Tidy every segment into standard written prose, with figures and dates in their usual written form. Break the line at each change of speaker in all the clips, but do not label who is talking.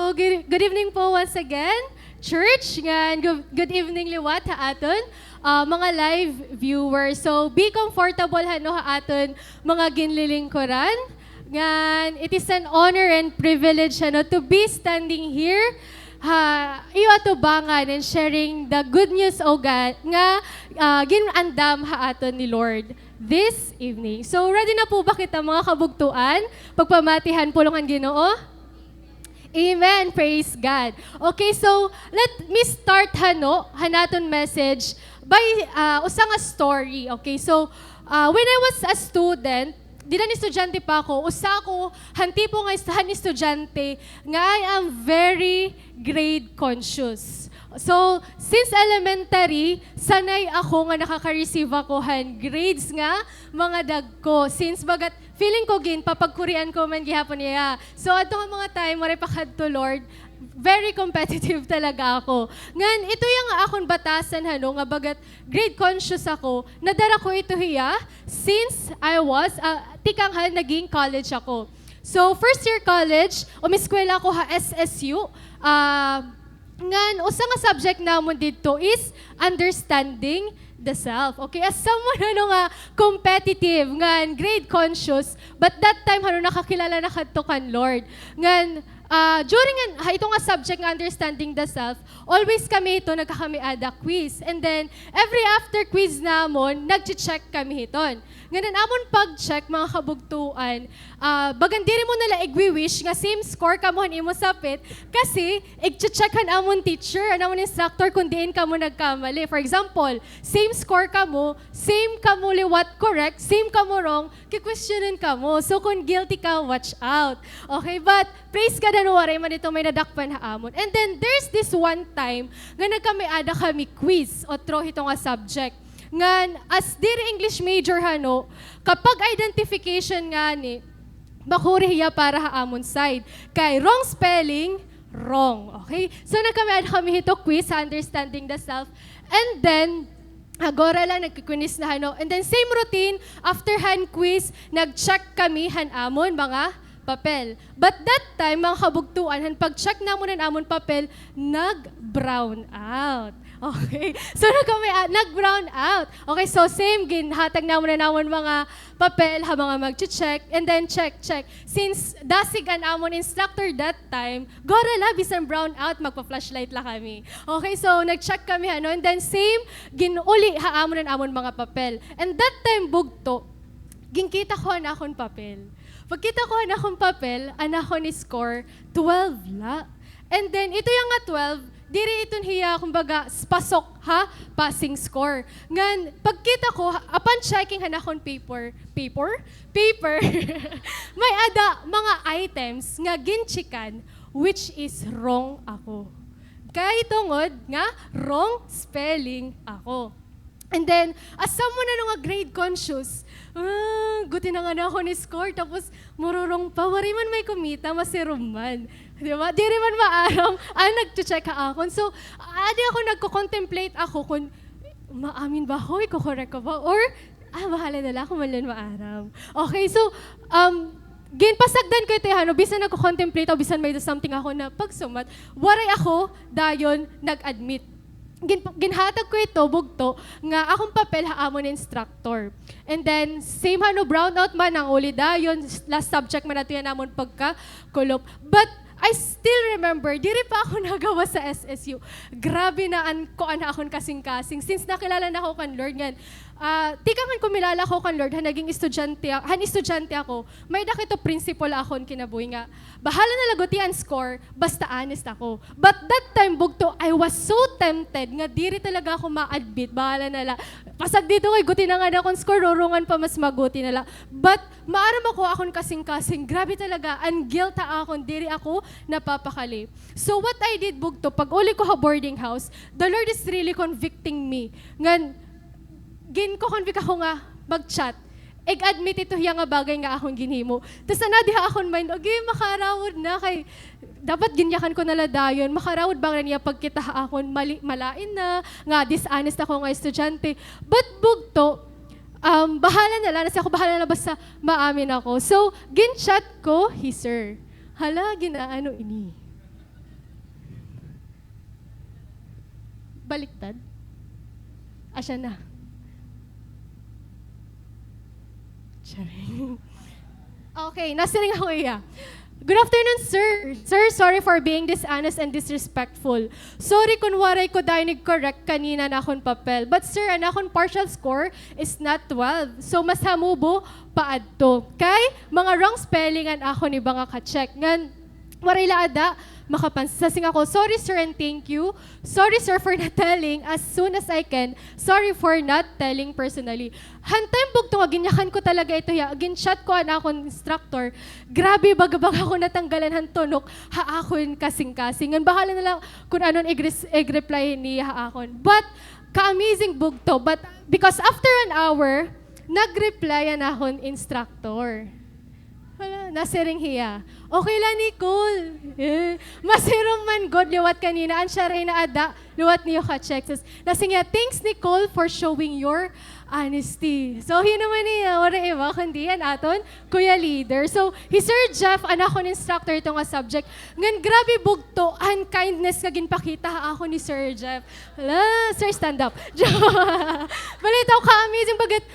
So, good evening po once again, church. Good evening liwat ha aton, mga live viewers. So, be comfortable no ha aton mga ginlilingkuran. It is an honor and privilege to be standing here iyo atubangan and sharing the good news o God nga ginandam ha aton ni Lord this evening. So ready na po ba kita mga kabugtuan? Pagpamatihan pulungan Ginoo? Amen. Praise God. Okay, so let me start hanaton message by usang a story. Okay, so when I was a student, di na estudyante pa ako, usa ko, hanti po nga estudyante, nga I am very grade conscious. So, since elementary, sanay ako nga nakaka-receive ako grades nga, mga dagko. Since bagat, feeling ko papagkurian ko man gihapon niya. So, ato nga mga time, maray pakad to Lord, very competitive talaga ako. Ngan, ito yung akong batasan nga bagat grade conscious ako, nadara ko ito hiya, since I was, tikang naging college ako. So, first year college, umiskwela ako SSU, ngan, usa nga subject namon dito is understanding the self. Okay, as someone nga competitive, ngan grade conscious, but that time nakakilala na kadto kan Lord. Ngan during ito nga subject nga understanding the self, always kami ito nagkakamiada quiz. And then every after quiz namon, nagche-check kami hiton. Ngayon amon pag-check mga kabugtuan, bagan diri mo nala igwi-wish nga same score kamohan imo sapit kasi igche-checkan amon teacher, amon instructor kung diin kamo nagkamali. For example, same score kamo, same kamo liwat correct, same kamo wrong, ki-questionin kamo. So kung guilty ka, watch out. Okay, but praise God and waray man ito may nadakpan ha amon. And then there's this one time nga nagkamiada kami quiz o throw ito nga subject. Ngan, as diri English major kapag identification nga ni, bakuriya para haamon side. Kay wrong spelling, wrong. Okay? So kami hito quiz sa understanding the self. And then, agora lang nagkikwinis na And then same routine, after hand quiz, nag-check kami amon mga papel. But that time, mga kabugtuan, pag-check namon amon papel, nag-brown out. Okay. So nag-brown out. Okay, so same ginhatag namon mga papel mga mag-check and then check. Since dasig an amon instructor that time, gorala bisan brown out magpa-flashlight la kami. Okay, so nag-check kami and then same ginuli amon mga papel. And that time bugto, ginkita ko na akong papel. Pagkita ko na akong papel, anakon ni score 12 la. And then ito yung nga 12, diri iton hiya kumbaga pasok passing score. Ngan pagkita ko upon checking hanakon paper may ada mga items nga ginchikan which is wrong ako. Kaya tungod nga wrong spelling ako. And then, as someone nga grade conscious, guti na nga na ako ni score, tapos mururong pa, wari man may kumita, masiruman. Di ba? Di rin man maaram, nag-check akon. So, adi ako nagko-contemplate ako kung maamin ba ako, iko-correct ko ba? Or, bahala na lang kung malan maaram. Okay, so, ginpasagdan ko ito, bisan nagko-contemplate o bisan may something ako na pagsumat, waray ako, dayon, nag-admit. Ginhatag ko ito, bugto, nga akong papel haamon instructor. And then, same brownout man ang uli dayon, last subject man nato yan namon pagka-kulop. But, I still remember, diri pa ako nagawa sa SSU. Grabe na akon kasing-kasing. Since nakilala na ako kan Lord, tikangan kumilala ko kan Lord, naging estudyante ako, may dakito principal akon kinabuhi nga, bahala na laguti ang score, basta honest ako. But that time, bugto, I was so tempted nga diri talaga ako ma-admit, bahala na la. Pasag dito kay guti na nga na akong score, rurungan pa mas maguti na la. But, maaram ako akon kasing-kasing, grabe talaga, ang guilt akon, diri ako napapakali. So what I did, bugto, pag uli ko boarding house, the Lord is really convicting me. Ngan, ginko-convict ako nga mag-chat. Admit ito nga bagay nga akong ginhimo. Tapos diha akong mind, makarawod na kay, dapat ginyakan ko nala dayon, makarawod ba niya pagkita akong malain na, nga dishonest ako nga estudyante. But bugto, bahala na lang, ako bahala na basta maamin ako. So, gin-chat ko, sir. Hala, ginaano ini. Baliktad. Siya na. Charing. Okay, nasiring ako iya. Good afternoon, sir. Sir, sorry for being dishonest and disrespectful. Sorry kung waray ko dahil correct kanina na akong papel. But sir, ang akong partial score is not 12. So mas hamubo paadto. Kay mga wrong spelling an ako ni banga ka-check. Ngan, waray laada, makapansasing ako, sorry sir and thank you. Sorry sir for not telling as soon as I can. Sorry for not telling personally. Hantay bugto nga, ginyakan ko talaga ito ya. Gin-chat ko an akong instructor. Grabe, bagabag ako natanggalan han tunok. Haakon kasing-kasing. Ngan bahala na lang kung anon i-reply ni haakon. But, ka-amazing bugto. But, because after an hour, nag-reply an akong instructor. Wala, nasiring hiya. Okay lang, Nicole. Masirom man God, liwat kanina. An siya rin na ada, liwat niyo ka-check. Nasing niya, thanks, Nicole, for showing your honesty. So, yun naman niya, wala iba, kundi yan aton, Kuya Leader. So, Sir Jeff, anak ko instructor ito nga subject. Ngan, grabe bugto, and kindness nga ginpakita ako ni Sir Jeff. Hala, Sir, stand up. Balitaw ka, amazing bagat.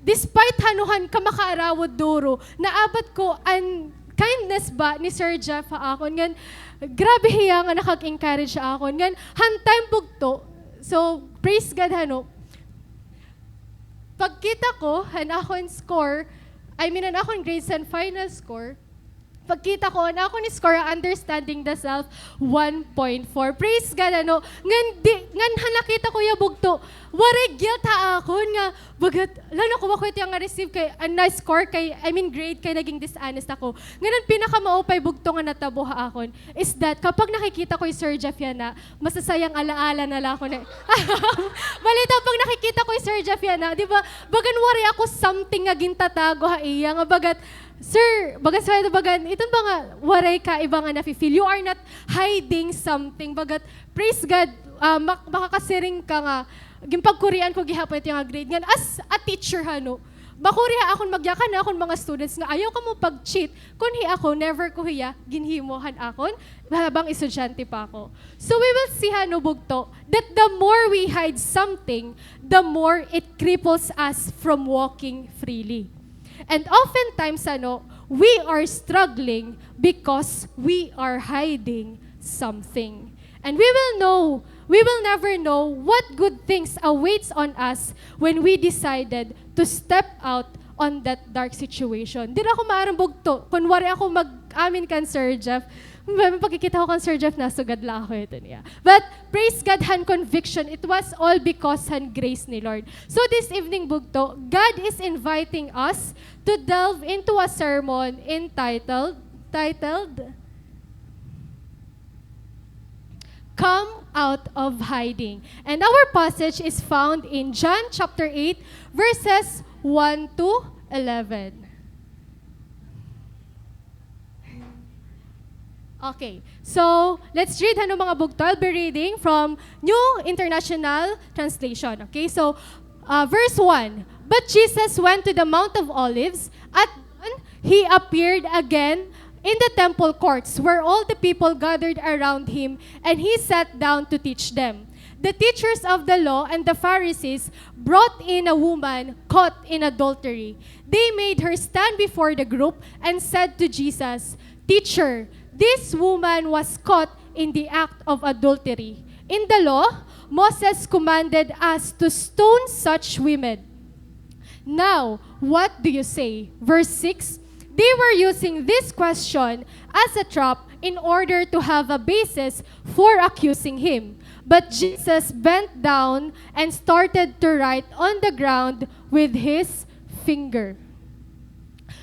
Despite hanuhan ka makaarawod duro, naabot ko ang kindness ba ni Sir Jeff akon. Ngan, grabe hiya nga nakag-encourage akon. Ngan, hantime bugto. So, praise God hano. Pagkita ko, han akong score, an akong grades and final score, pagkita ko, na ako ni score understanding the self 1.4. Praise God, ano. Ngan nakita ko yung bugto. Waray guilt ha ako nga. Bagat, lalo ko makwit yung receive kay, nice score kay, grade kay naging dishonest ako. Ngayon, pinakamaupay bugto nga natabo ha akon is that kapag nakikita ko yung Sir Jeff yan na, masasayang alaala na lang ako na. Balita, pag nakikita ko yung Sir Jeff yan na, di ba, bagan waray ako something nga gintatago ha iya, nga bagat, Sir, bagat sa bagan, itong ba nga, waray ka, iba nga nafe-feel. You are not hiding something. Bagat, praise God, makakasiring ka nga. Gimpagkurian ko gihapon ito yung grade. Nga, as a teacher, hano, bakuriha akong magyakan na akong mga students nga ayaw ka mo pag-cheat. Kunhi ako, never ko hiya, ginhimohan akon, habang estudyante pa ako. So we will see, hano, bugto, that the more we hide something, the more it cripples us from walking freely. And oftentimes, we are struggling because we are hiding something. And we will never know what good things awaits on us when we decided to step out on that dark situation. Di na ako maarang bugto. Kunwari ako mag-amin kan Sir Jeff, pagkikita ko kan Sir Jeff, nasugad lang ako ito niya. But praise God, han conviction, it was all because han grace ni Lord. So this evening, bugto, God is inviting us to delve into a sermon entitled, Come Out of Hiding. And our passage is found in John chapter 8, verses 1 to 11. Okay, so let's read mga bugto. I'll be reading from New International Translation. Okay, so verse 1. But Jesus went to the Mount of Olives. At dawn, he appeared again in the temple courts where all the people gathered around him, and he sat down to teach them. The teachers of the law and the Pharisees brought in a woman caught in adultery. They made her stand before the group and said to Jesus, "Teacher, this woman was caught in the act of adultery. In the law, Moses commanded us to stone such women. Now, what do you say?" Verse 6, they were using this question as a trap in order to have a basis for accusing him. But Jesus bent down and started to write on the ground with his finger.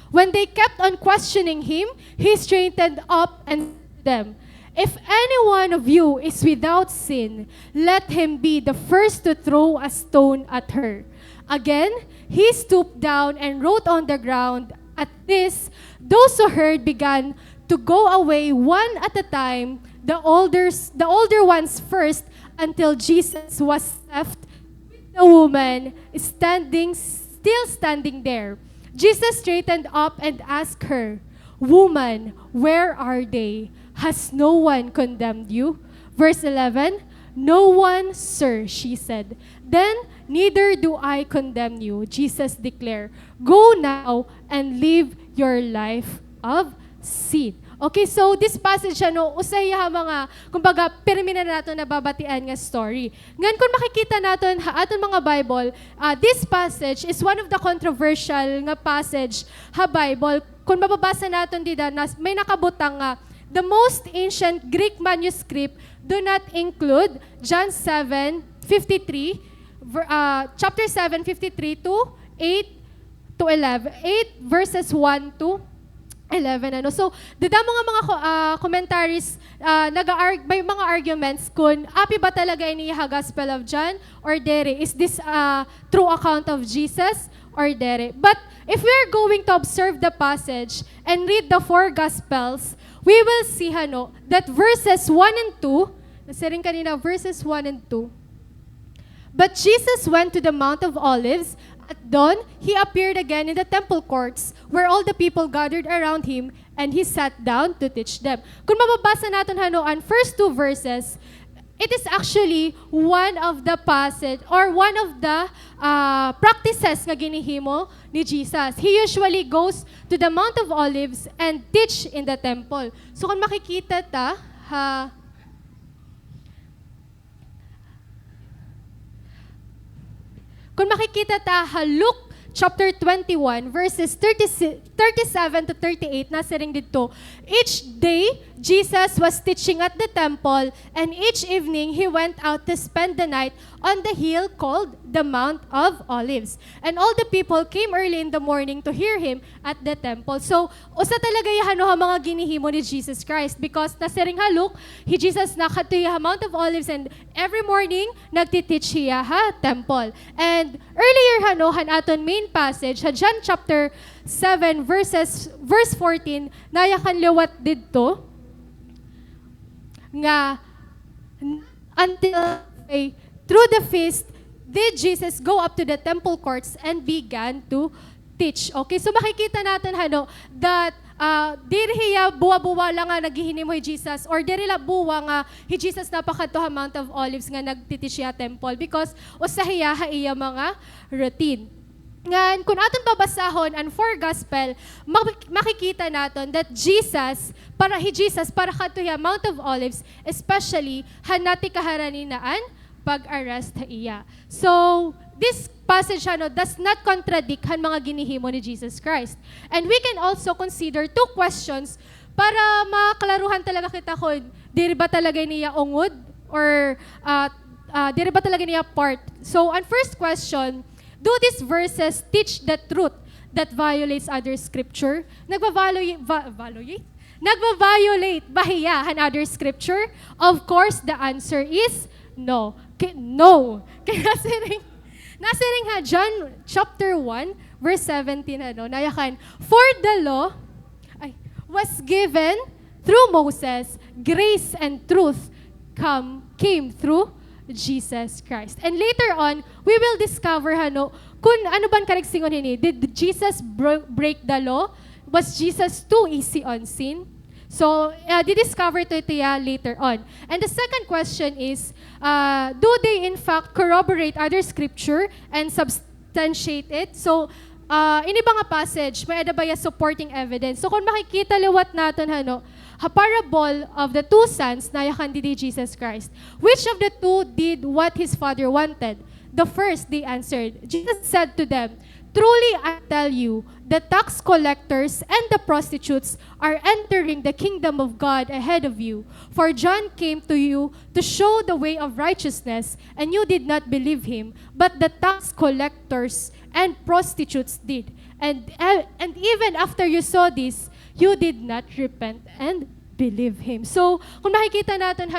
When they kept on questioning him, he straightened up and said to them, "If any one of you is without sin, let him be the first to throw a stone at her." Again, he stooped down and wrote on the ground. At this, those who heard began to go away one at a time, the older ones first, until Jesus was left with the woman still standing there. Jesus straightened up and asked her, "Woman, where are they? Has no one condemned you?" Verse 11, "No one, sir," she said. "Then neither do I condemn you," Jesus declared. "Go now and live your life of sin." Okay, so this passage, usaya mga, kumbaga, permina na nato nababatian nga story. Ngan kung makikita natin aton mga Bible, this passage is one of the controversial nga passage ha Bible. Kung mababasa natin dito, may nakabutang nga, the most ancient Greek manuscript do not include John 7:53, chapter 7:53 to 8 to 11, 8 verses 1 to 11. So, dada mga commentaries, may mga arguments kung api ba talaga iniha Gospel of John or dere. Is this a true account of Jesus or dere? But if we're going to observe the passage and read the 4 Gospels, we will see that verses 1 and 2, nasiring kanina, verses 1 and 2, "But Jesus went to the Mount of Olives. At dawn, he appeared again in the temple courts where all the people gathered around him, and he sat down to teach them." Kung mababasa natin first 2 verses, it is actually one of the passage or one of the practices nga ginihimo ni Jesus. He usually goes to the Mount of Olives and teach in the temple. So kung makikita kung makikita Luke chapter 21, verses 37 to 38, nasa ring dito. Each day, Jesus was teaching at the temple, and each evening, he went out to spend the night on the hill called the Mount of Olives. And all the people came early in the morning to hear him at the temple. So, usa talaga yung mga ginihimo ni Jesus Christ, because nasa ring Luke, Jesus nakatuya Mount of Olives, and every morning, nagtiteach siya temple. And earlier aton main passage, John chapter 7, verse 14, nayakan liwat dito, nga, until through the feast, did Jesus go up to the temple courts and began to teach. Okay, so makikita natin that diri hiya buwa-buwa lang nga naghihinimo Jesus, or diri la buwa nga Jesus napakadto ha Mount of Olives nga nagtiteach siya temple, because usahiya iya mga routine. Ngan, kung aton babasahon ang 4 gospel, makikita natin that Jesus para katuya Mount of Olives, especially hanati kaharaninaan pag-arrest iya. So, this passage does not contradict han mga ginihimo ni Jesus Christ. And we can also consider 2 questions para maklaruhan talaga kita kung diri ba talaga niya ungod or diri ba talaga niya part. So, ang first question, do these verses teach the truth that violates other scripture? Nagva-violate bahiya han other scripture? Of course, the answer is no. No. Kaya nasiring John chapter 1, verse 17, nayakan, "For the law was given through Moses, grace and truth came through Jesus Christ." And later on, we will discover kung ano ban karigsingon hini. Did Jesus break the law? Was Jesus too easy on sin? So, discover to itiya later on. And the second question is, do they in fact corroborate other scripture and substantiate it? So, ini ba nga passage, may ada ba ya supporting evidence? So, kung makikita liwat natin a parable of the 2 sons na yakan didi Jesus Christ. Which of the 2 did what his father wanted? The first, they answered. Jesus said to them, "Truly I tell you, the tax collectors and the prostitutes are entering the kingdom of God ahead of you. For John came to you to show the way of righteousness, and you did not believe him, but the tax collectors and prostitutes did. And even after you saw this, you did not repent and believe him." So, kung makikita natin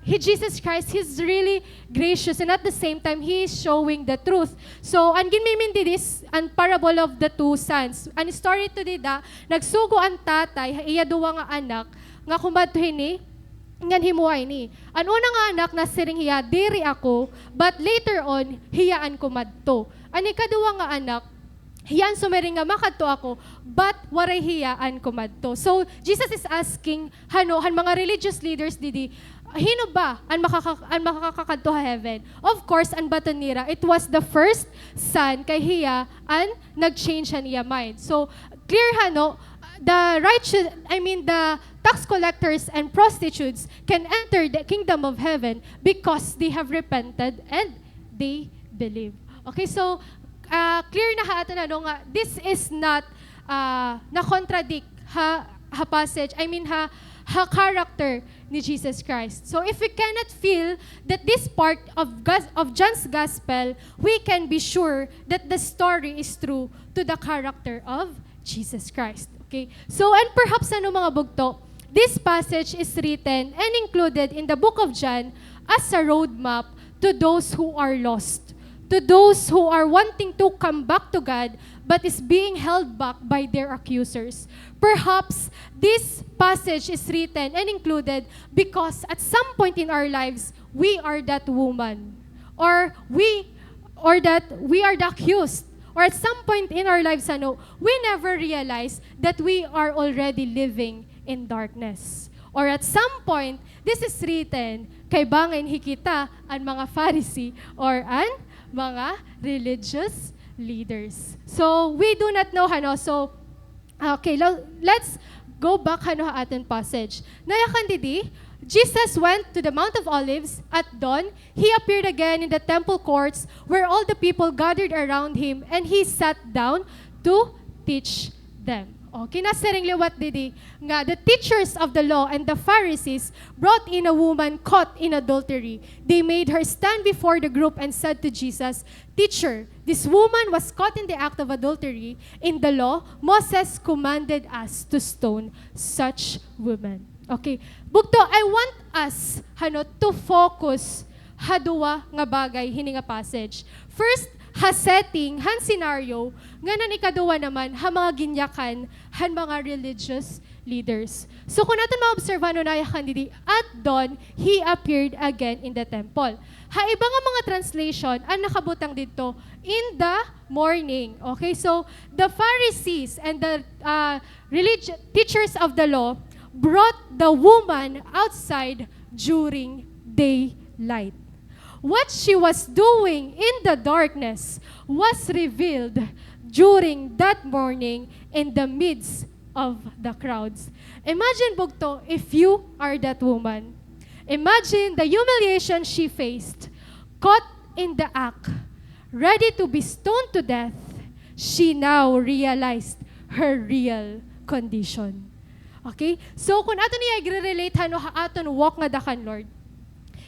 Jesus Christ, He's really gracious, and at the same time, He is showing the truth. So, ang ginmimindi this, ang parable of the 2 sons. Ang story to dida, nagsugo ang tatay, iya duwa nga anak, nga kumadto ni, ngan himuay ni. Ang una nga anak, nasiring hiya, diri ako, but later on, hiyaan kumadto. Ang ikaduwa nga anak, hiyan sumering nga makadto ako, but waray hiyaan kumadto. So, Jesus is asking, han mga religious leaders didi, hino ba ang makakakadto ha heaven? Of course, ang baton nira, it was the first son kay hiya and nag-change niya mind. So, clear hano, the tax collectors and prostitutes can enter the kingdom of heaven because they have repented and they believe. Okay, so clear na ha ato na nga, this is not na-contradict ha passage, ha character ni Jesus Christ. So if we cannot feel that this part of John's gospel, we can be sure that the story is true to the character of Jesus Christ. Okay? So, and perhaps mga bugto, this passage is written and included in the book of John as a roadmap to those who are lost, to those who are wanting to come back to God but is being held back by their accusers. Perhaps this passage is written and included because at some point in our lives, we are that woman, or that we are the accused, or at some point in our lives, we never realize that we are already living in darkness. Or at some point, this is written, kay bangin hikita ang mga Pharisee or ang mga religious leaders. So, we do not know, So, okay, let's go back, atin passage. Nayakan didi, Jesus went to the Mount of Olives at dawn. He appeared again in the temple courts where all the people gathered around him, and he sat down to teach them. Okay, nasering liwat didi nga the teachers of the law and the Pharisees brought in a woman caught in adultery. They made her stand before the group and said to Jesus, "Teacher, this woman was caught in the act of adultery. In the law, Moses commanded us to stone such women." Okay, bugto, I want us to focus duwa nga bagay hini nga passage. First, setting, scenario, nga ikaduwa naman, mga ginyakan, mga religious leaders. So kung natin maobserva na yakan didi, at dawn, he appeared again in the temple. Iba nga mga translation, ang nakabutang dito, in the morning. Okay, so the Pharisees and the teachers of the law brought the woman outside during daylight. What she was doing in the darkness was revealed during that morning in the midst of the crowds. Imagine, bugto, if you are that woman. Imagine the humiliation she faced, caught in the act, ready to be stoned to death. She now realized her real condition. Okay? So, kung ato niya i-relate aton walk nga dakan, Lord,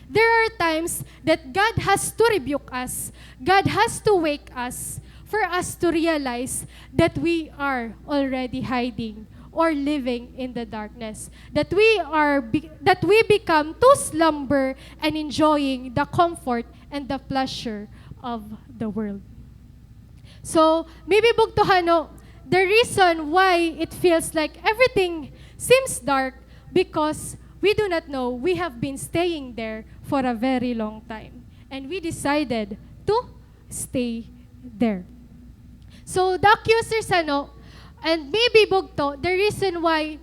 there are times that God has to rebuke us. God has to wake us for us to realize that we are already hiding or living in the darkness. That we become to slumber and enjoying the comfort and the pleasure of the world. So, maybe bugtohano, the reason why it feels like everything seems dark because we do not know we have been staying there for a very long time. And we decided to stay there. So the accusers, and maybe bugto, the reason why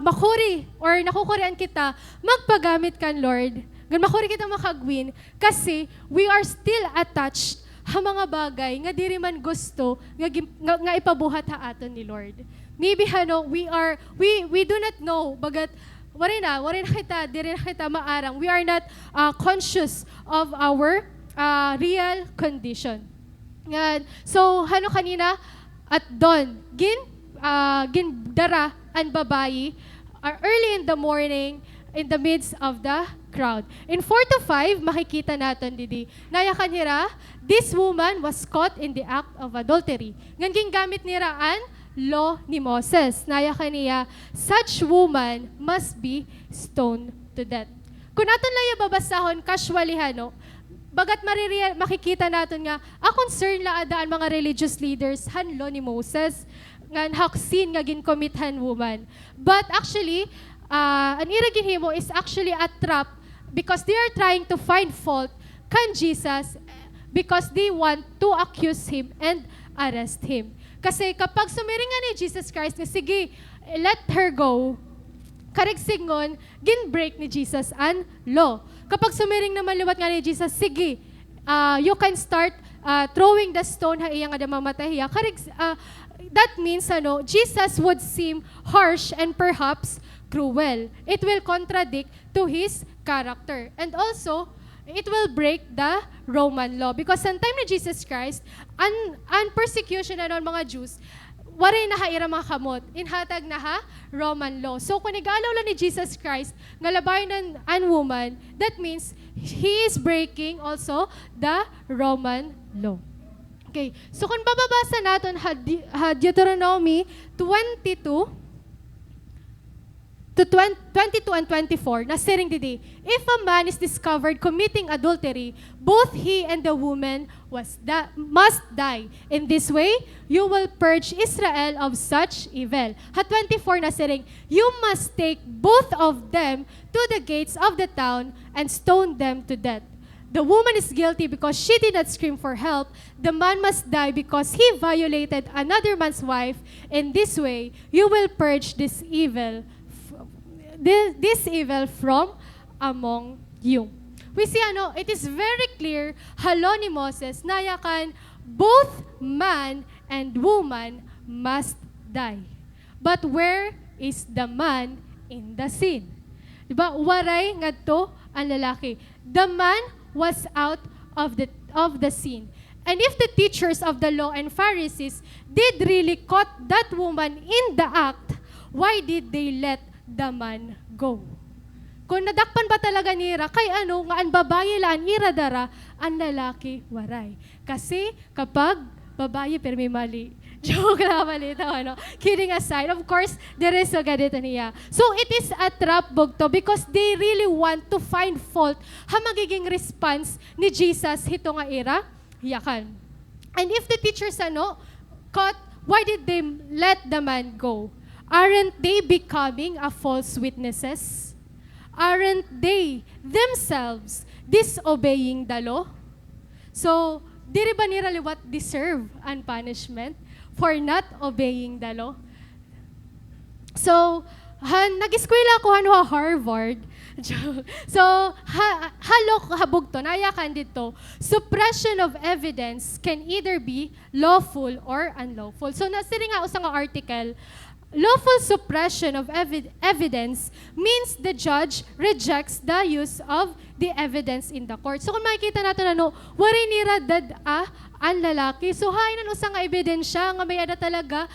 makuri or nakukurian kita, magpagamit kan Lord, makuri kita makagwin, kasi we are still attached mga bagay nga diri man gusto nga ipabuhat ha aton ni Lord. Maybe we do not know bagat warin kita diri kita maarang. We are not conscious of our real condition. Yan. So kanina at dawn gindara ang babayi early in the morning in the midst of the crowd. In 4 to 5, makikita natin didi. Naya kanira, this woman was caught in the act of adultery. Nganging gamit nira ang law ni Moses. Naya kaniya, such woman must be stoned to death. Kung natin lang babasahon, casually bagat makikita natin nga, concern la adaan mga religious leaders, han law ni Moses, ngan haksin nga ginkomithan woman. But actually, ang iragin mo is actually a trap because they are trying to find fault kan Jesus because they want to accuse him and arrest him. Kasi kapag sumiringan ni Jesus Christ na sige, let her go, karigsingon, gin-break ni Jesus ang law. Kapag sumiring naman liwat nga ni Jesus, sige, you can start throwing the stone ha iya nga da mamatay hiya. That means Jesus would seem harsh and perhaps cruel. It will contradict to his character. And also, it will break the Roman law. Because sa time ni Jesus Christ, ang persecution na ng mga Jews, waray na haira mga kamot, inhatag na ha, Roman law. So, kung nag-alaw lang ni Jesus Christ, nga labayan ng an woman, that means he is breaking also the Roman law. Okay, so kung bababasa natin Deuteronomy 22 to 22 and 24, na siring didi, if a man is discovered committing adultery, both he and the woman must die. In this way, you will purge Israel of such evil. 24 na siring, you must take both of them to the gates of the town and stone them to death. The woman is guilty because she did not scream for help. The man must die because he violated another man's wife. In this way, you will purge this evil from among you. We see it is very clear, halo ni Moses, nayakan, both man and woman must die. But where is the man in the scene? Diba, waray ngadto ang lalaki. The man was out of the scene. And if the teachers of the law and Pharisees did really caught that woman in the act, why did they let the man go? Kung nadakpan ba talaga nira, kay nga ang babae laan iradara, ang lalaki waray. Kasi kapag babae pero may mali. Joke lang, mali ito, Kidding aside, of course, there is a ganito niya. So it is a trap bugto because they really want to find fault ha magiging response ni Jesus hito nga ira, yakan. And if the teachers caught, why did they let the man go? Aren't they becoming a false witnesses? Aren't they themselves disobeying the law? So, diri ba nila liwat deserve an punishment for not obeying the law? So, nag-eskwela ko Harvard. So, halok habog to, nayakan dito, suppression of evidence can either be lawful or unlawful. So, nasiri nga usang article, lawful suppression of evidence means the judge rejects the use of the evidence in the court. So kung makikita natin waray nira ang lalaki. So hainan usang nga ebidensya nga may ada talaga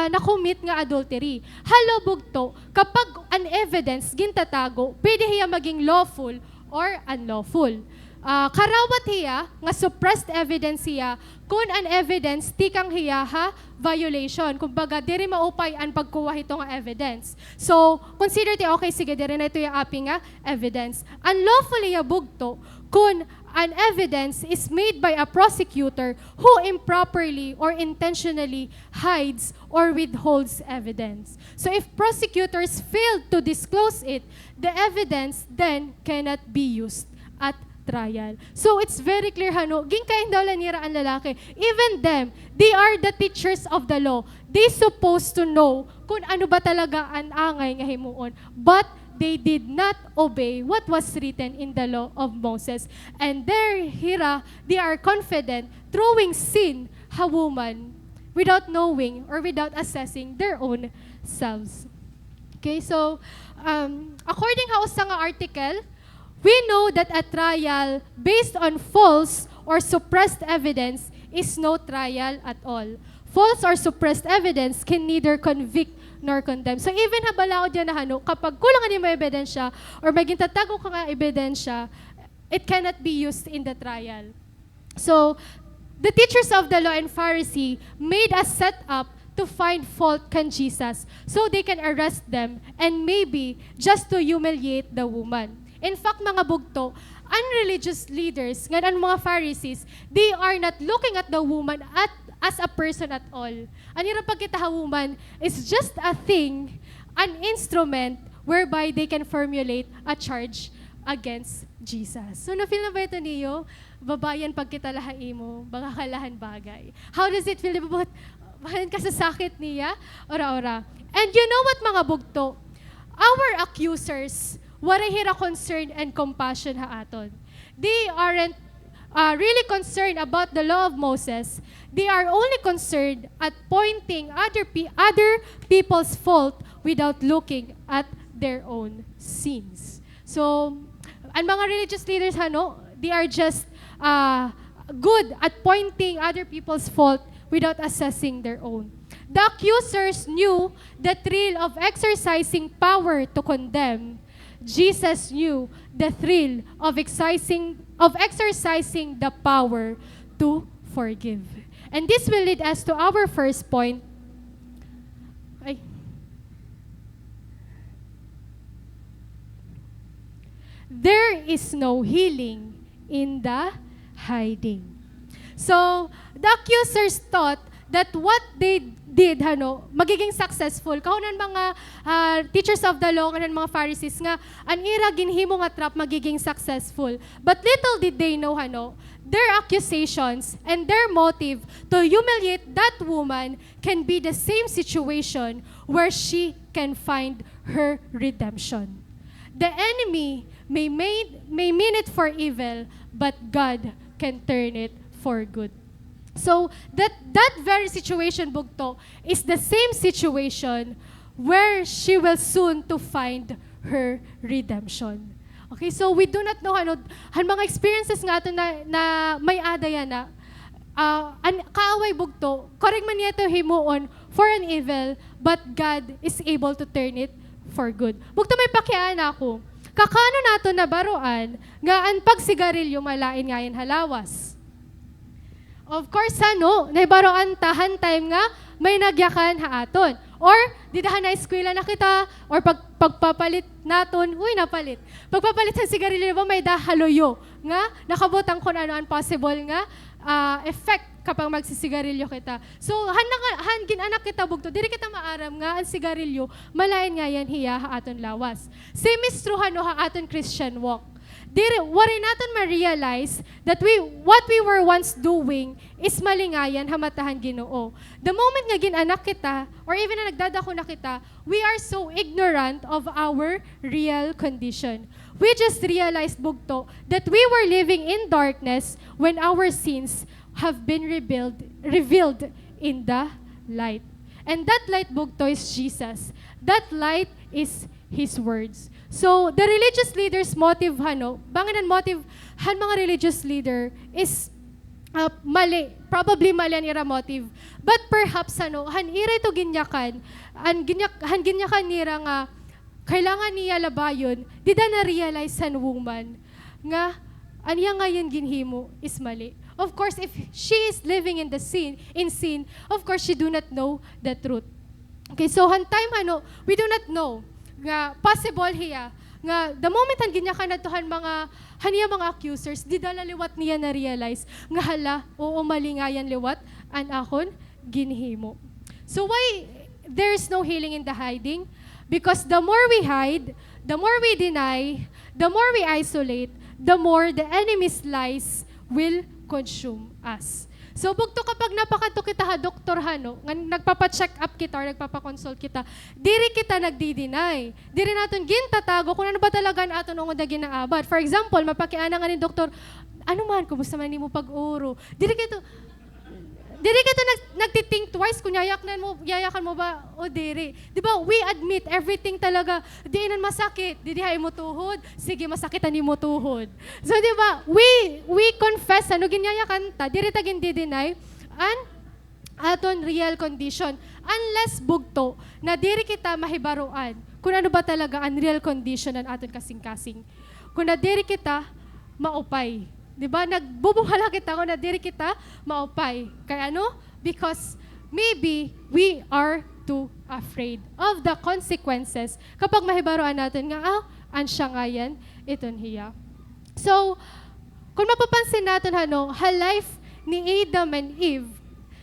na-commit nga adultery. Halobog to, kapag an evidence gintatago, pwede hiya maging lawful or unlawful. Karawat hiya, nga suppressed evidence hiya, kung an evidence, tikang hiya violation. Kumbaga, diri maupay ang pagkuha ito nga evidence. So, consider ti, okay, sige, diri na ito yung api nga evidence. Unlawful hiya bugto, kung an evidence is made by a prosecutor who improperly or intentionally hides or withholds evidence. So, if prosecutors fail to disclose it, the evidence then cannot be used at trial. So it's very clear ginkain daw lanira ang lalaki. Even them, they are the teachers of the law. They supposed to know kung ano ba talaga ang angay nga himuon. But they did not obey what was written in the law of Moses. And they are confident throwing sin woman without knowing or without assessing their own selves. Okay, so according sa nga article, we know that a trial based on false or suppressed evidence is no trial at all. False or suppressed evidence can neither convict nor condemn. So even habalaod yan kapag kulang ni mo ebidensya or maging tatago ka nga ebidensya, it cannot be used in the trial. So the teachers of the law and Pharisee made a setup to find fault kan Jesus so they can arrest them and maybe just to humiliate the woman. In fact, mga bugto, unreligious leaders, ngayon mga Pharisees, they are not looking at the woman as a person at all. Anira pagkita woman is just a thing, an instrument whereby they can formulate a charge against Jesus. So na-feel na ba ito niyo? Babayan pagkita lahay mo, baka kalahan bagay. How does it feel? Bahan ka sa sakit niya? Ora-ora. And you know what mga bugto? our accusers, waray hira concern and compassion haaton. They aren't really concerned about the law of Moses. They are only concerned at pointing other people's fault without looking at their own sins. So, ang mga religious leaders, they are just good at pointing other people's fault without assessing their own. The accusers knew the thrill of exercising power to condemn. Jesus knew the thrill of exercising the power to forgive. And this will lead us to our first point. There is no healing in the hiding. So, the accusers thought that what they did, magiging successful. Kaunan mga teachers of the law, kanan mga Pharisees nga, an ira ginhimo nga trap magiging successful. But little did they know, their accusations and their motive to humiliate that woman can be the same situation where she can find her redemption. The enemy may mean it for evil, but God can turn it for good. So that very situation, bugto, is the same situation where she will soon to find her redemption. Okay, so we do not know mga experiences nga ito na may adaya na kaaway bugto, korek man niya ito himuon for an evil, but God is able to turn it for good. Bugto may pakiaan ako. Kakano nato na baruan nga ang pagsigarilyo malain ngayon halawas. Of course, naibaroan tahan time nga, may nagyakan haaton. Or, didahan na eskwela na kita, or pagpapalit naton, napalit. Pagpapalit sa sigarilyo ba, may dahaloyo. Nga, nakabutang kung ano ang possible nga, effect kapag magsisigarilyo kita. So, hangin anak kita bugto, diri kita maaram nga, ang sigarilyo, malain nga yan hiya haaton lawas. Same is true haaton Christian walk. Waray natin ma-realize that what we were once doing is malingayan hamatahan Ginoo. The moment nga ginanak kita, or even na nagdadako na kita, we are so ignorant of our real condition. We just realized, bugto, that we were living in darkness when our sins have been revealed in the light. And that light, bugto, is Jesus. That light is His words. So, the religious leader's motive, banganan motive, mga religious leader is mali. Probably mali ang ira motive. But perhaps, han ira ito ginyakan, han ginyakan nira nga, kailangan niya labayon, di na realize han woman, nga, aniya ngayon ginhimo is mali. Of course, if she is living in sin, of course, she do not know the truth. Okay, so, han time, we do not know, nga possible hiya nga the moment han ginyakan natuhan haniya mga accusers di dala liwat niya na realize nga hala oo malingayan liwat an akon ginhimo. So why there's no healing in the hiding? Because the more we hide, the more we deny, the more we isolate, the more the enemy's lies will consume us. So, bugto kapag napakato kita doktor nagpapa-check up kita or nagpapa-consult kita, diri kita nagdi-deny. Diri natin gintatago kung ano ba talaga ang aton ang ginaabad. For example, mapakiana nga ni doktor, ano man, kumusta man ni mo pag-uro? Diri kita nagtithink twice kung yayakan mo ba o diri. Di ba, we admit everything talaga, diinan masakit, didihay mo tuhod, sige masakitan ni mo tuhod. So di ba, we confess, ginyayakan ta, diri ta gindi-deny, an aton real condition. Unless bugto, na diri kita mahibaruan, kung ano ba talaga ang real condition ng aton kasing-kasing. Kung na diri kita maupay, di ba? Nagbubuhala kita kung na diri kita maupay. Kaya Because maybe we are too afraid of the consequences kapag mahibaruan natin nga, ansya nga yan, iton hiya. So, kung mapapansin natin, life ni Adam and Eve.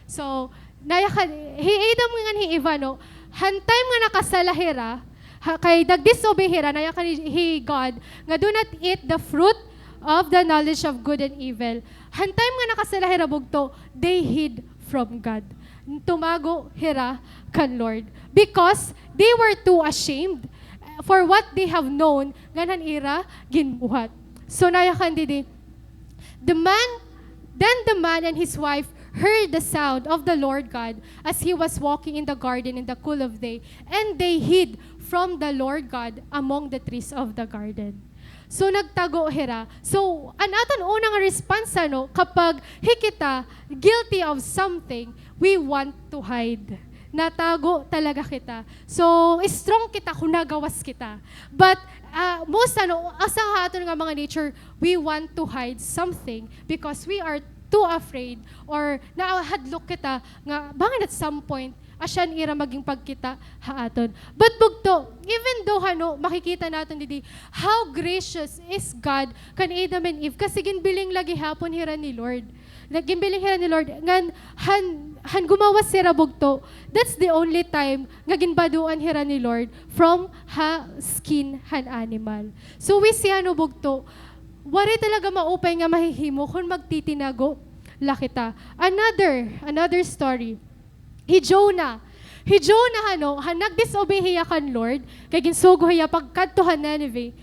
So, Adam nga ni Eve, hantime nga nakasalahira, kay nag-disobey hira, nayakan ni God, nga do not eat the fruit of the knowledge of good and evil. Hantime nga nakasalahira bugto, they hid from God. Tumago hira kan Lord. Because they were too ashamed. for what they have known, ganan ira, ginbuhat. So nayakan didi, then the man and his wife heard the sound of the Lord God as he was walking in the garden in the cool of day, and they hid from the Lord God among the trees of the garden. So nagtago hira. So an aton unang response kapag hikita guilty of something, we want to hide. Natago talaga kita. So strong kita kung nagawas kita. But most asa haton nga mga nature, we want to hide something because we are too afraid or naahadlok kita nga bangin at some point asyan ira maging pagkita haaton. But bugto, even though makikita natin didi how gracious is God kan Adam and Eve kasi ginbiling lagi hapon hira ni Lord. Ginbiling hira ni Lord ngan han gumawas sira bugto. That's the only time nga ginbaduan hira ni Lord from skin han animal. So we see bugto. Wari talaga maupay nga mahihimo kung magtitinago lakita. Another story. Hi Jonah nag-disobey hiya kan Lord, kay ginsugo hiya pagkadto han Nineveh.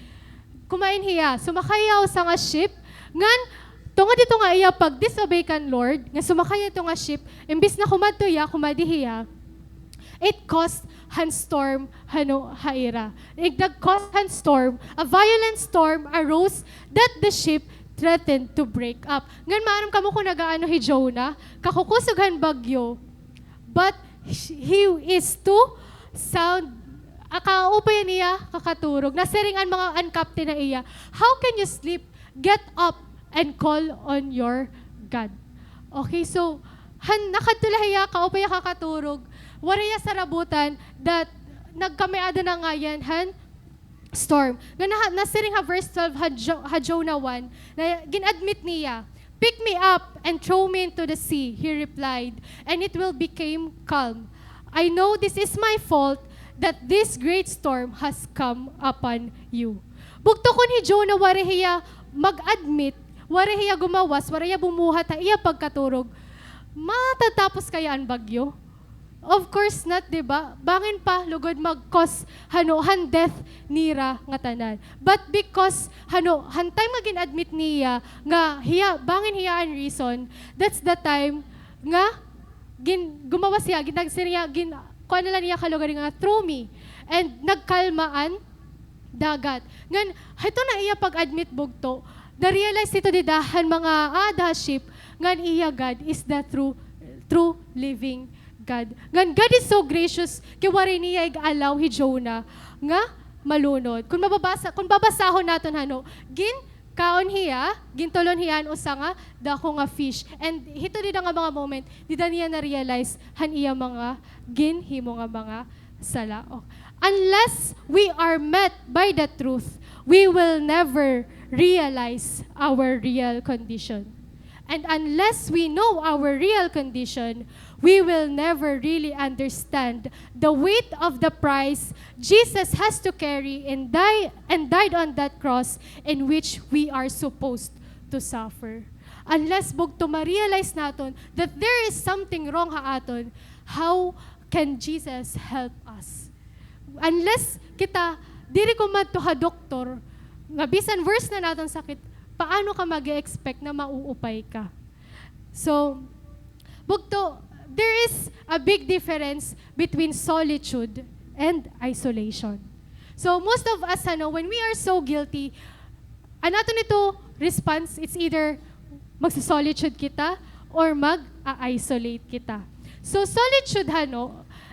Kumain hiya, sumakay sa nga ship, ngan tungod dito nga iya pag-disobey kan Lord, nga sumakay ito nga ship, imbis na kumadto hiya, kumadi hiya, it caused han storm haira. Nag-cause han storm, a violent storm arose that the ship threatened to break up. Ngan maaram kamo kung nagaano hi Jonah, kakukusughan bagyo, but he is too sound. Akaupay niya kakaturog. Nasiringan mga uncaptain na iya. How can you sleep? Get up and call on your God. Okay, so nakatulahiya kaupay kakaturog. Waraya sa rabutan that nagkameada na nga yan storm. Nasiring verse 12 Jonah 1 na ginadmit niya. Pick me up and throw me into the sea, he replied, and it will become calm. I know this is my fault that this great storm has come upon you. Bugto kun hi Jonah warihiya mag-admit, warihiya gumawas, wariya bumuhat ha iya pagkaturog. Matatapos kaya ang bagyo? Of course not, di ba? Bangin pa, lugod mag-cause death nira nga tanan. But because hantay magin-admit niya nga bangin hiya ang reason, that's the time nga gumawa siya, kuha nila niya kalugad nga throw me, and nagkalmaan dagat. Ngan, ito na iya pag-admit bugto, na-realize ito didahan mga ship, ngan iya God is the true living God. Ngan God is so gracious, kaya wari niya ig-allow hi Jonah nga malunod. Kung babasahon natin kaon hiya, gintulon hiya usa nga dako nga fish. And hito dida nga mga moment, dida niya na-realize iya mga ginhimo nga mga sala. Unless we are met by the truth, we will never realize our real condition. And unless we know our real condition, we will never really understand the weight of the price Jesus has to carry and died on that cross in which we are supposed to suffer. Unless bugto ma-realize naton that there is something wrong haaton, how can Jesus help us? Unless kita diri ko madto ha doktor, nga bisan verse na naton sakit, paano ka mag-expect na mauupay ka? So, bugto, there is a big difference between solitude and isolation. So, most of us, when we are so guilty, anato nito response, it's either magsa-solitude kita or mag-isolate kita. So, solitude,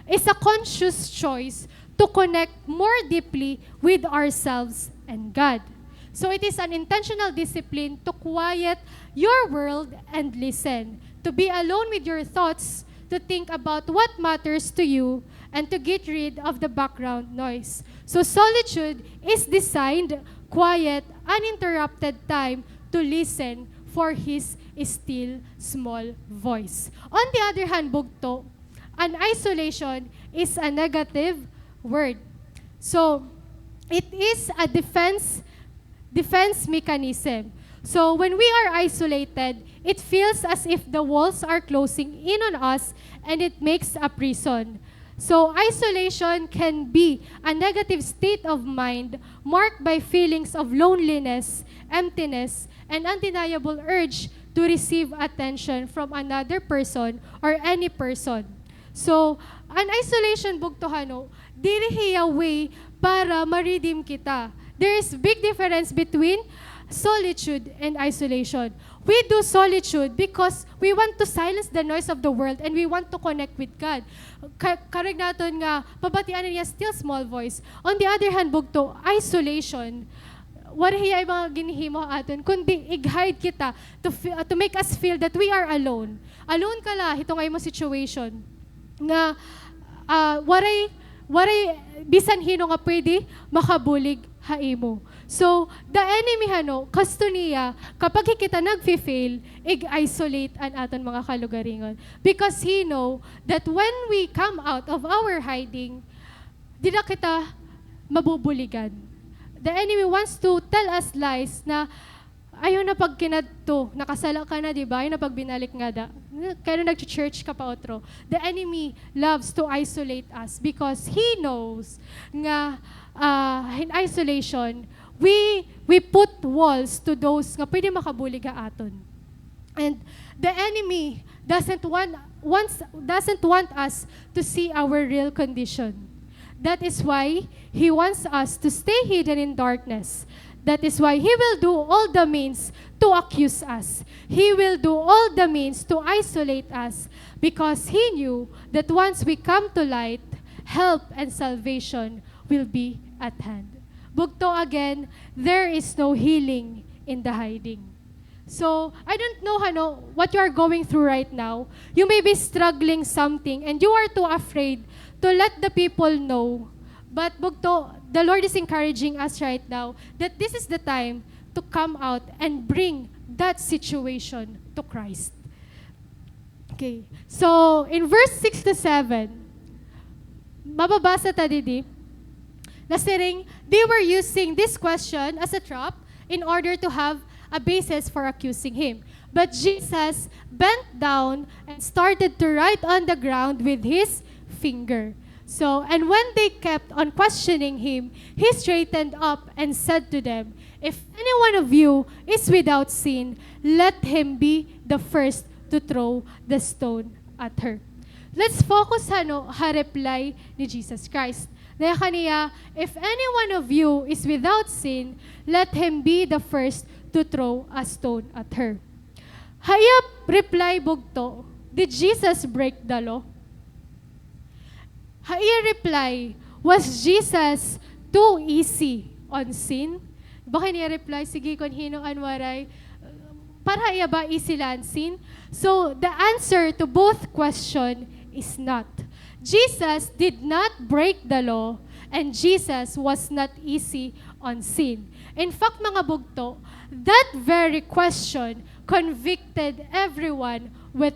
is a conscious choice to connect more deeply with ourselves and God. So it is an intentional discipline to quiet your world and listen, to be alone with your thoughts, to think about what matters to you, and to get rid of the background noise. So solitude is designed, quiet, uninterrupted time to listen for His still small voice. On the other hand, bugto, an isolation is a negative word. So it is a defense mechanism. So when we are isolated, it feels as if the walls are closing in on us and it makes a prison. So isolation can be a negative state of mind marked by feelings of loneliness, emptiness, and undeniable urge to receive attention from another person or any person. So, an isolation bugtohano, dili hiya way para ma-redeem kita. There is big difference between solitude and isolation. We do solitude because we want to silence the noise of the world and we want to connect with God. Karag naton nga, pabatian niya still small voice. On the other hand, bugto, isolation, what hiya ay mga ginihimo aton, kundi i-hide kita to make us feel that we are alone. Alone ka la, ito nga mo situation. Nga, waray, bisan hino nga pwede, makabulig haimo. So, the enemy kasto niya, kapag kita nag-fail, i-isolate an aton mga kalugaringon. Because he know that when we come out of our hiding, di na kita mabubuligan. The enemy wants to tell us lies na ayaw na pag kinadto, nakasala ka na, di ba? Ayaw na pag binalik nga da. Kaya na nag-church ka pa otro. The enemy loves to isolate us because he knows nga in isolation, we put walls to those nga pwede makabuli ka aton. And the enemy doesn't want us to see our real condition. That is why he wants us to stay hidden in darkness. That is why he will do all the means to accuse us. He will do all the means to isolate us because he knew that once we come to light, help and salvation will be at hand. Bugto again, there is no healing in the hiding. So, I don't know what you are going through right now. You may be struggling something and you are too afraid to let the people know. But bugto, the Lord is encouraging us right now that this is the time to come out and bring that situation to Christ. Okay. So, in verse 6 to 7, mababasa ta didi, nasiring, they were using this question as a trap in order to have a basis for accusing him. But Jesus bent down and started to write on the ground with his finger. So, and when they kept on questioning him, he straightened up and said to them, if any one of you is without sin, let him be the first to throw the stone at her. Let's focus ha reply ni Jesus Christ. Dahil kaniya, if any one of you is without sin, let him be the first to throw a stone at her. Hayap reply bugto, did Jesus break the law? Hayap reply, was Jesus too easy on sin? Baka niya reply, sige kon hino anwaray, para iya ba easy lan sin? So the answer to both question is not. Jesus did not break the law and Jesus was not easy on sin. In fact, mga bugto, that very question convicted everyone with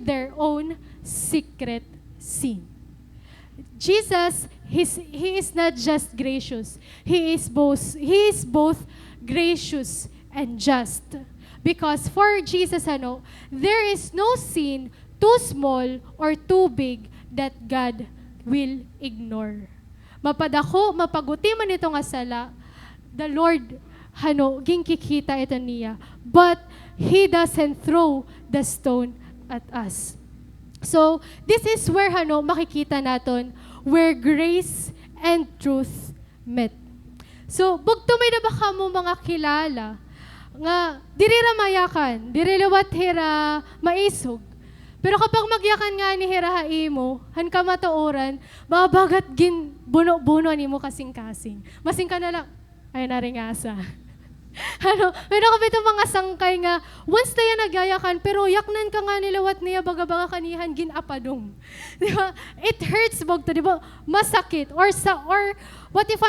their own secret sin. Jesus, he is not just gracious. He is both gracious and just. Because for Jesus, there is no sin too small or too big that God will ignore. Mapadako, mapaguti man ito nga sala, the Lord, gingkikita ito niya. But He doesn't throw the stone at us. So, this is where, makikita natin, where grace and truth met. So, bugtumay na ba ka mo mga kilala, nga, diri ramayakan, diri lawat hira maisog. Pero kapag magyakan nga ni hira haimo, han ka matauran, babagat gin buno-buno ni mo kasing-kasing. Masing ka na lang, ay naringasa. Meron kami itong mga sangkay nga, once na yan nagyayakan, pero yaknan ka nga nilawat niya, baga-baga kanihan, ginapadong. Di ba? It hurts, bogto, di ba? Masakit. Or what if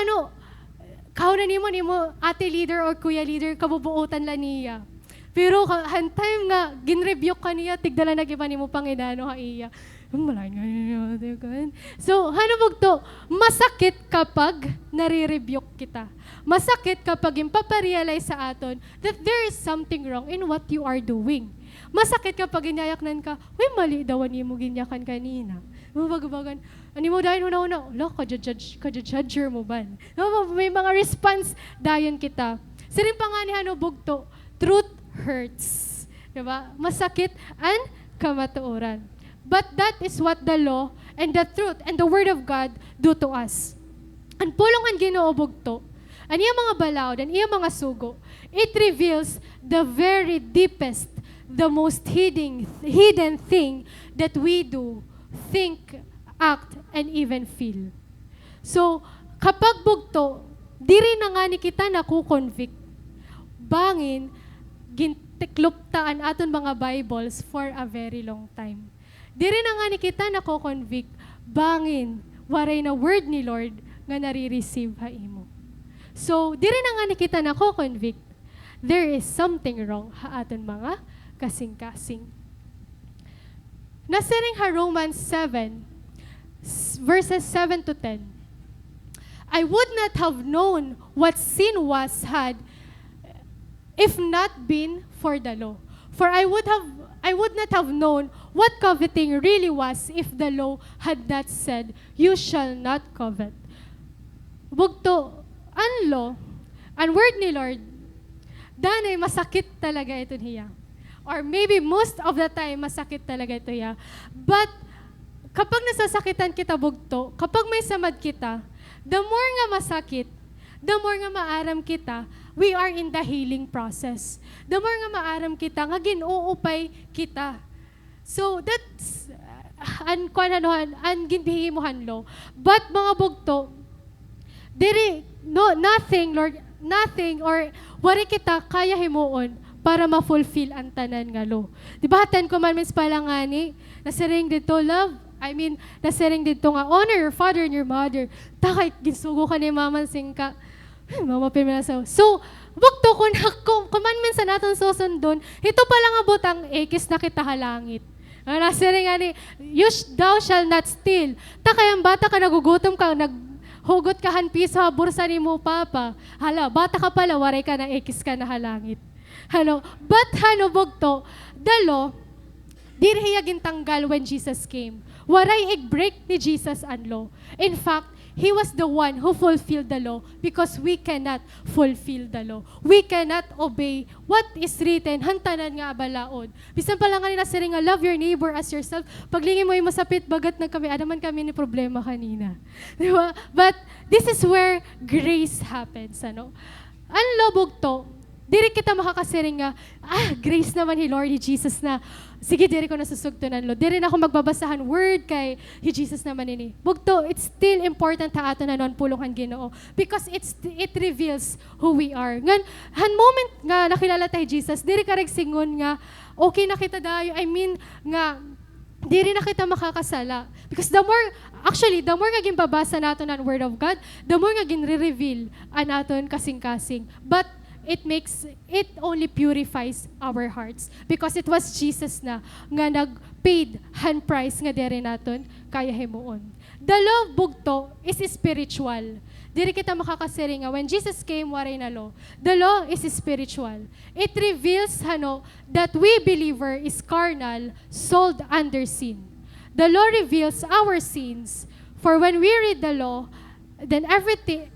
kaunan ni mo, ate leader or kuya leader, kabubuutan la niya. Pero han time nga, ginrebuke ka niya, tigdala na giba ni mo Panginoon ha iya. Malain nga niya. So, bugto, masakit kapag nare-rebuke kita. Masakit kapag impaparealize sa aton that there is something wrong in what you are doing. Masakit kapag inyayaknan ka, uy, mali daw ni mo ginyakan kanina. Mabagan. Ani mo dahil una-una, lo, kadya-judger mo ba? May mga response dayon kita. Sirin pa nga ni bugto, truth hurts. Diba? Masakit ang kamatuoran. But that is what the law and the truth and the word of God do to us. Ang pulong ang Ginoo bugto, ang iyang mga balaod, ang iyang mga sugo, it reveals the very deepest, the most hidden thing that we do, think, act, and even feel. So, kapag bugto, diri na nga ni kita naku-convict. Bangin, gintikluptaan aton mga Bibles for a very long time. Diri na nga ni kita naku-convict. Bangin, waray na word ni Lord nga nare-receive ha imo. So, diri na nga ni kita naku-convict. There is something wrong ha aton mga kasing-kasing. Nasiring ha Romans 7, verses 7 to 10. I would not have known what sin was had if not been for the law. For I would not have known what coveting really was if the law had not said, you shall not covet. Bugto, ang law, ang word ni Lord, danay masakit talaga ito niya. Or maybe most of the time, masakit talaga ito niya. But, kapag nasasakitan kita bugto, kapag may samad kita, the more nga masakit, the more nga maaram kita, we are in the healing process. The more nga maaram kita, nga ginuupay kita. So, that's, an ginbihimuhan lo. But, mga bugto, nothing, Lord, nothing, or wari kita kaya himuon para ma-fulfill ang tanan nga lo. Diba, 10 commandments pa lang nga ni, nasiring dito, love, nasiring dito nga, honor your father and your mother. Takay, ginsugo ka ni mama singka. Mama pinasa. So, bukto ko na commandments na natin susundon, ito pa lang abot ang ekis na kita halangit. Nasiring nga ni, thou shall not steal. Takay, ang bata ka, nagugutom ka, hugot ka piso ha, bursa ni mo, papa. Hala, bata ka pala, waray ka na, ekis ka na halangit. But bugto, the law, diri hiya gintanggal when Jesus came. Waray i-break ni Jesus ang law. In fact, He was the one who fulfilled the law because we cannot fulfill the law. We cannot obey what is written, hantanan nga balaod. Bisan pala nga nila siring nga, love your neighbor as yourself. Paglingin mo yung masapit, bagat na kami, adaman kami ni problema kanina. Diba? But this is where grace happens. Ang lobog to, diri kita makakasiring nga, grace naman ni Lord, Jesus na, sige, diri ko nasusugtunan lo. Diri na ako magbabasahan word kay Jesus naman ini. Bugto, it's still important ta ato na non pulungan Ginoo because it reveals who we are. Ngan han moment nga nakilala tayo Jesus, diri ka reg singon nga okay na kita dayo. I mean nga diri na kita makakasala. Because the more nga ginbabasa nato ng word of God, the more nga ginre-reveal an aton kasing-kasing. But it only purifies our hearts because it was Jesus na nga nag-paid hand price nga dere naton kaya himuon. The law bugto is spiritual. Diri kita makakasiri nga when Jesus came waray na law. The law is spiritual. It reveals that we believer is carnal, sold under sin. The law reveals our sins. For when we read the law, then the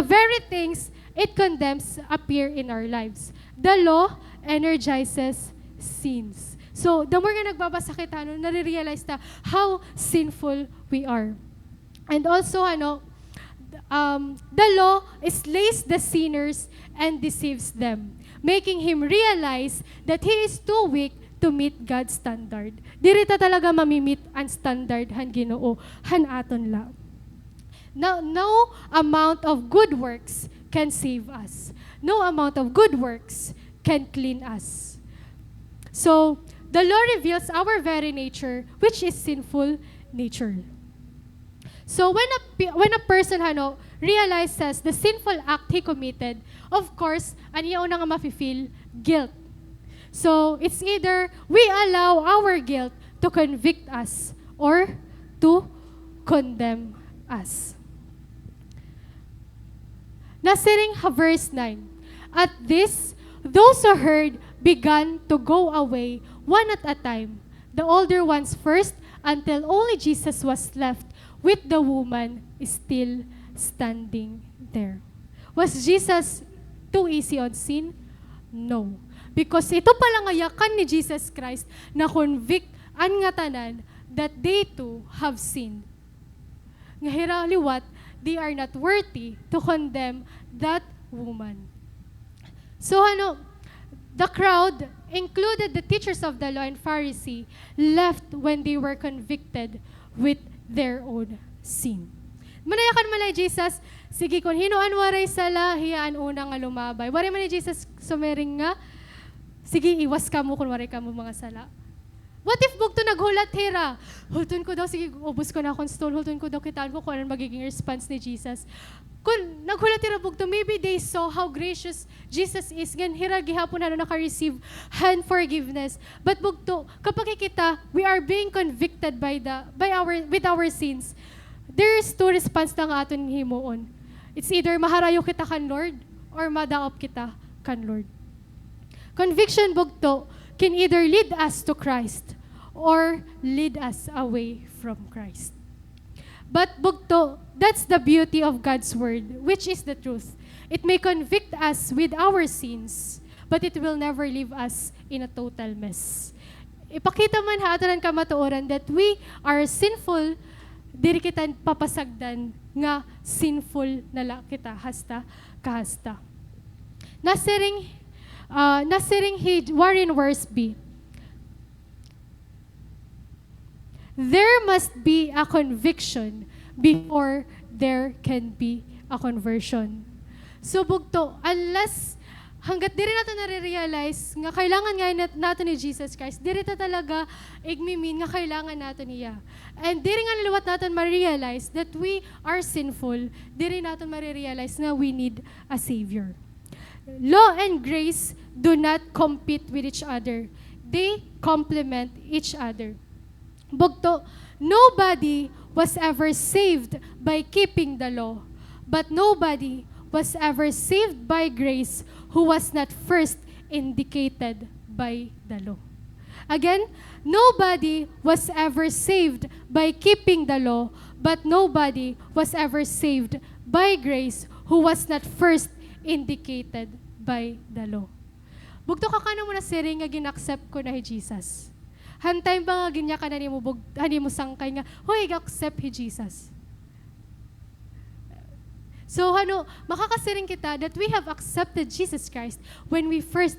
very things it condemns appear in our lives. The law energizes sins. So, the more nga nagbabasa kita, nare-realize na how sinful we are. And also, the law slays the sinners and deceives them, making him realize that he is too weak to meet God's standard. Diri ta talaga mamimit ang standard han Ginoo, han aton la. No amount of good works can save us. No amount of good works can clean us. So, the law reveals our very nature, which is sinful nature. So, when a person realizes the sinful act he committed, of course, aniya una nga mafe-feel guilt. So, it's either we allow our guilt to convict us or to condemn us. Nasiring verse 9. At this, those who heard began to go away one at a time, the older ones first, until only Jesus was left with the woman still standing there. Was Jesus too easy on sin? No. Because ito palang ayakan ni Jesus Christ na convict ang nga tanan that they too have sinned. Nga hiraliwat, they are not worthy to condemn that woman. So the crowd, included the teachers of the law and Pharisee, left when they were convicted with their own sin. Manayakan malay Jesus, sige kung hinuan waray sala, hiyaan unang nga lumabay. Waray man ni Jesus sumering nga, sige iwas ka mo kung waray ka mo mga sala. What if bugto naghulat hira? Hultun ko daw, sige ubos ko na akong stone, hultun ko daw kitaan ko kung anong magiging response ni Jesus. Kung naghulat hira bugto, maybe they saw how gracious Jesus is. Gan hira gihapon na naka-receive hand forgiveness. But bugto, kapag kita, we are being convicted with our sins. There is two response na nga aton himuon. It's either maharayo kita kan Lord or madaop kita kan Lord. Conviction bugto can either lead us to Christ or lead us away from Christ. But bugto, that's the beauty of God's word, which is the truth. It may convict us with our sins, but it will never leave us in a total mess. Ipakita man hatanan kamatuoran that we are sinful, diri kita papasagdan nga sinful nala kita hasta kahasta. Nasiring Warren Worsby, there must be a conviction before there can be a conversion. So bugto, unless hanggat diri nato nare-realize nga kailangan nga nato ni Jesus Christ, diri ta talaga igmimin nga kailangan nato niya. And diri nga liwat naton ma-realize that we are sinful, diri naton ma-realize na we need a Savior. Law and grace do not compete with each other. They complement each other. Bugto, nobody was ever saved by keeping the law, but nobody was ever saved by grace who was not first indicated by the law. Again, nobody was ever saved by keeping the law, but nobody was ever saved by grace who was not first indicated by the law. Bugto ka kano mo na siring nga ginaccept ko na hi Jesus. Hantay ba nga ginya ka na ni mo sangkay nga, hoy, accept hi Jesus. So makakasiring kita that we have accepted Jesus Christ when we first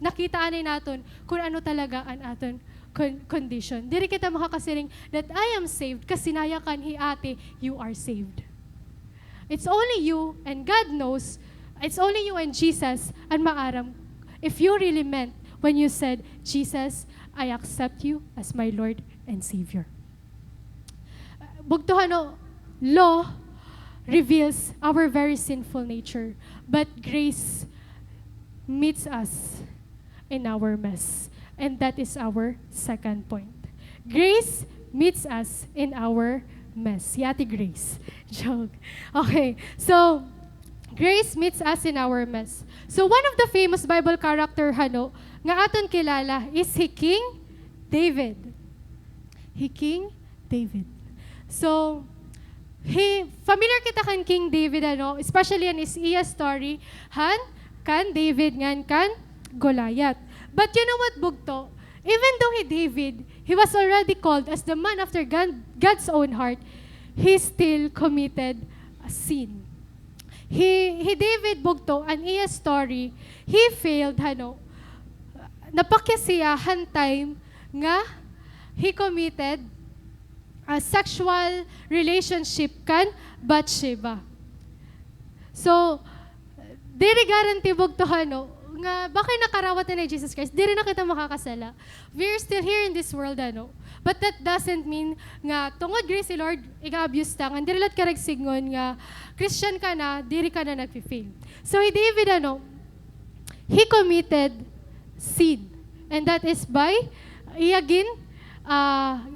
nakita anay naton kung ano talaga ang aton condition. Diri kita makakasiring that I am saved kasi nayakan hi ate, you are saved. It's only you and God knows. It's only you and Jesus and maaram if you really meant when you said, Jesus, I accept you as my Lord and Savior. Bugto law reveals our very sinful nature, but grace meets us in our mess. And that is our second point. Grace meets us in our mess. Yati Grace. Joke. Okay, so grace meets us in our mess. So one of the famous Bible character nga aton kilala is King David. King David. So familiar kita kan King David especially in Isaiah story kan David ngan kan Goliath. But you know what bugto? Even though he was already called as the man after God's own heart, he still committed a sin. He David bugto an iya story, he failed napakya siya time nga he committed a sexual relationship kan Bathsheba. So diri guarantee bugto nga bakit nakarawat na Jesus Christ, diri na kita makakasala. We're still here in this world but that doesn't mean nga tungod grace si Lord iga-abuse ta nga diri lat ka signon nga Christian ka na diri ka na nagfi-fail. So David he committed sin, and that is by iyagin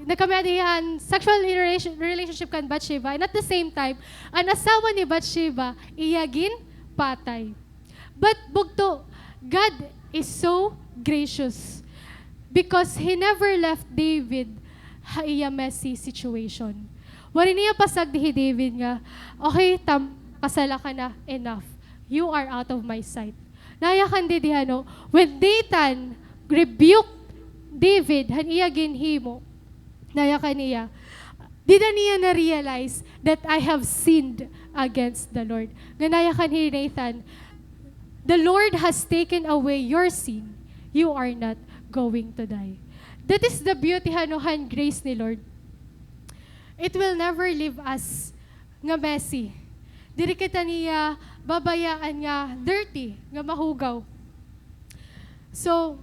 nagkamadihan sexual relationship kan Bathsheba, and at the same time ang asawa ni Bathsheba iyagin patay. But bugto, God is so gracious. because He never left David iya messy situation. Wari niya pasag di David nga, okay, kasala ka na, enough. You are out of my sight. Nayakan di ano, when Nathan rebuked David, han iya ginhimo, nayakan niya, dida niya na-realize that I have sinned against the Lord. Nayakan ni Nathan, the Lord has taken away your sin. You are not going to die. That is the beauty hanuhan grace ni Lord. It will never leave us nga messy. Diri kita niya babayaan nga dirty, nga mahugaw. So,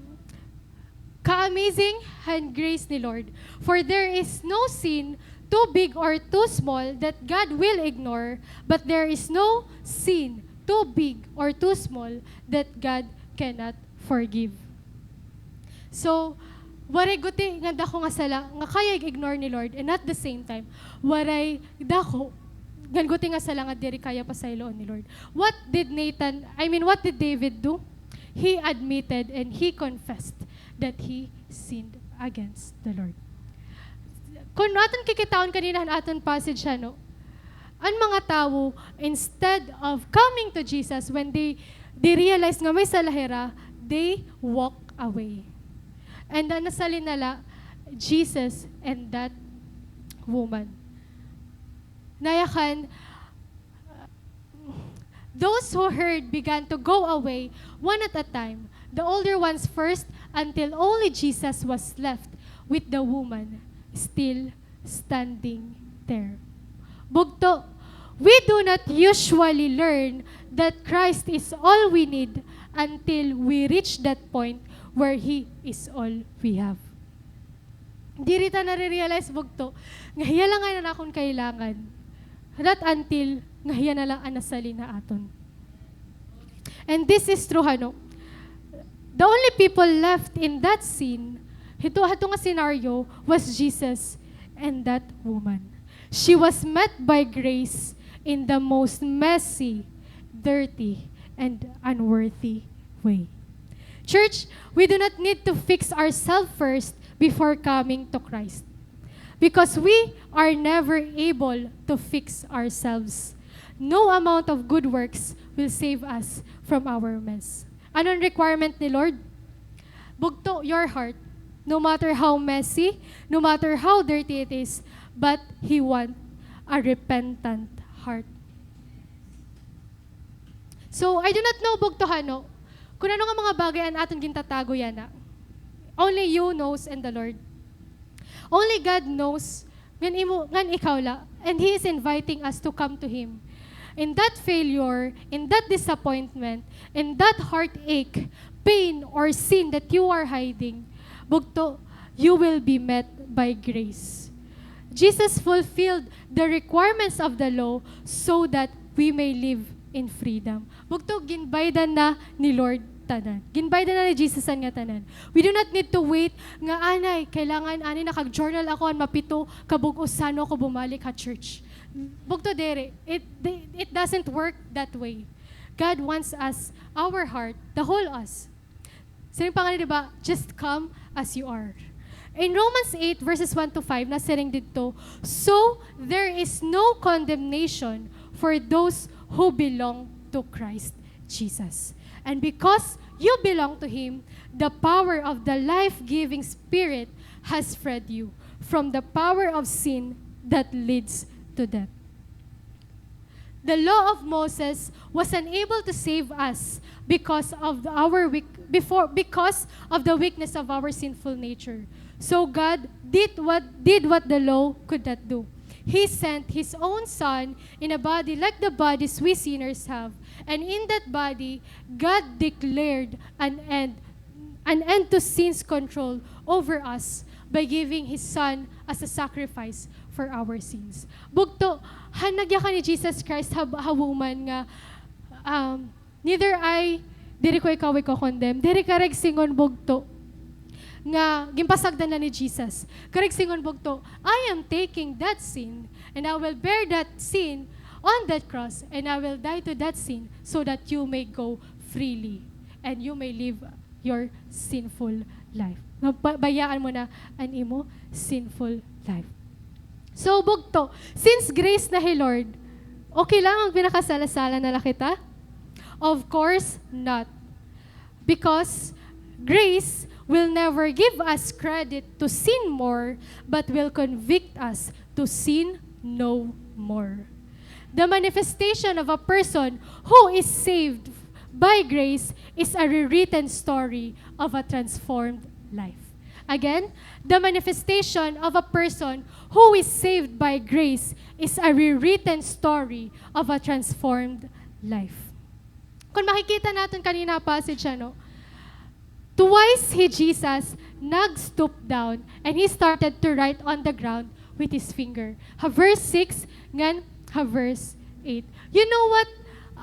ka-amazing hand grace ni Lord. For there is no sin too big or too small that God will ignore, but there is no sin too big or too small that God cannot forgive. So, waray guti nga dako nga sala, nga kaya ignore ni Lord, and at the same time, waray dako, gan guti nga sala nga diri kaya pasayloon ni Lord. What did David do? He admitted and he confessed that he sinned against the Lord. Kung natin kikitaon kanina ang aton passage ano, ang mga tao, instead of coming to Jesus, when they realize nga may salahera, they walk away. And nasalin nala, Jesus and that woman. Nayakan, those who heard began to go away one at a time, the older ones first, until only Jesus was left with the woman still standing there. Bugto, we do not usually learn that Christ is all we need until we reach that point where He is all we have. Di rita nare-realize bugto, nga hiya lang nga na akong kailangan. Not until nga hiya na lang anasali na aton. And this is true, ano? The only people left in that scene, ito nga scenario, was Jesus and that woman. She was met by grace in the most messy, dirty, and unworthy way. Church, we do not need to fix ourselves first before coming to Christ. Because we are never able to fix ourselves. No amount of good works will save us from our mess. Anong requirement ni Lord? Bugto your heart. No matter how messy, no matter how dirty it is, but He wants a repentant heart. So, I do not know bugto hano, kung ano nga mga bagay ang aton gintatago yan na. Only you knows and the Lord. Only God knows ngan ikaw la. And He is inviting us to come to Him. In that failure, in that disappointment, in that heartache, pain, or sin that you are hiding, bugto, you will be met by grace. Jesus fulfilled the requirements of the law so that we may live in freedom. Bugto, ginbaydan na ni Lord tanan. Ginbaydan na ni Jesus ang nga tanan. We do not need to wait nga anay, kailangan anay nakag-journal ako an mapito kabug-usano ko bumalik ha church. Bugto dere, it doesn't work that way. God wants us, our heart, the whole us. Sino pa nga diba? Just come as you are. In Romans 8 verses 1 to 5, nasiring dito, so there is no condemnation for those who belong to Christ Jesus. And because you belong to Him, the power of the life-giving Spirit has freed you from the power of sin that leads to death. The law of Moses was unable to save us because of the weakness of our sinful nature. So God did what the law could not do. He sent His own Son in a body like the bodies we sinners have. And in that body, God declared an end to sin's control over us by giving His Son as a sacrifice for our sins. Bugto, hanagya ka ni Jesus Christ hawuman nga, neither I, diri ko ikaw condemn, diri ka singon bugto, nga gimpasagdan na ni Jesus. Karek singon bugto, I am taking that sin and I will bear that sin on that cross and I will die to that sin so that you may go freely and you may live your sinful life. Bayaan mo na ang imo sinful life. So, bugto, since grace na hi Lord, okay lang ang pinakasala-sala na kita? Of course not. Because grace will never give us credit to sin more, but will convict us to sin no more. The manifestation of a person who is saved by grace is a rewritten story of a transformed life. Again, the manifestation of a person who is saved by grace is a rewritten story of a transformed life. Kung makikita natin kanina passage, twice Jesus nag-stoop down and he started to write on the ground with his finger. Verse 6, ngan verse 8. You know what?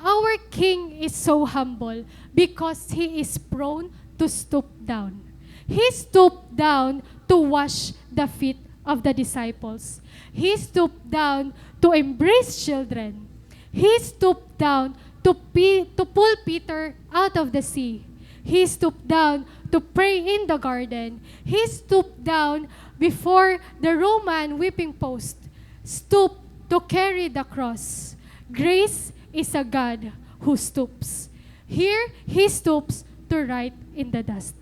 Our King is so humble because he is prone to stoop down. He stooped down to wash the feet of the disciples. He stooped down to embrace children. He stooped down to pull Peter out of the sea. He stooped down to pray in the garden. He stooped down before the Roman whipping post. Stooped to carry the cross. Grace is a God who stoops. Here, He stoops to write in the dust.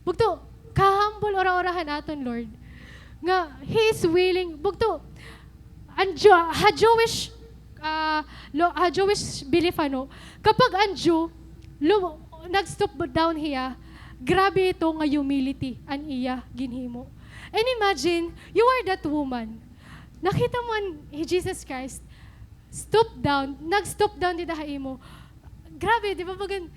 Bugto, kahambol ora-orahan naton, Lord. Nga, He is willing. Bugto, Jewish belief, kapag ang Jew, nag-stoop down hiya, grabe ito nga humility an iya ginhimo. And imagine, you are that woman. Nakita mo ang Jesus Christ, nag-stoop down di dahay mo. Grabe, di ba bagan,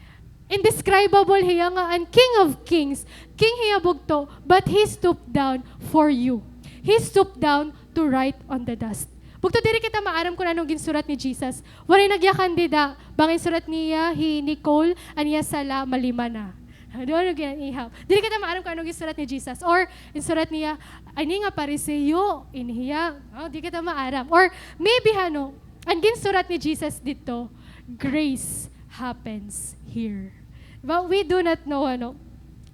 indescribable hiya nga ang King of Kings, King hiya bugto, but He stooped down for you. He stooped down to write on the dust. Bugto diri kita maaram kung anong ginsurat ni Jesus. Waray nagyakan dida, bangin surat niya, Nicole, aniya sala malima na. Doon ang ginihap. Dili kita maaram kung anong ginsurat ni Jesus. Or, insurat niya, ani nga pariseyo, inihiya. Di kita maaram. Or, maybe ang ginsurat ni Jesus dito, grace happens here. But we do not know,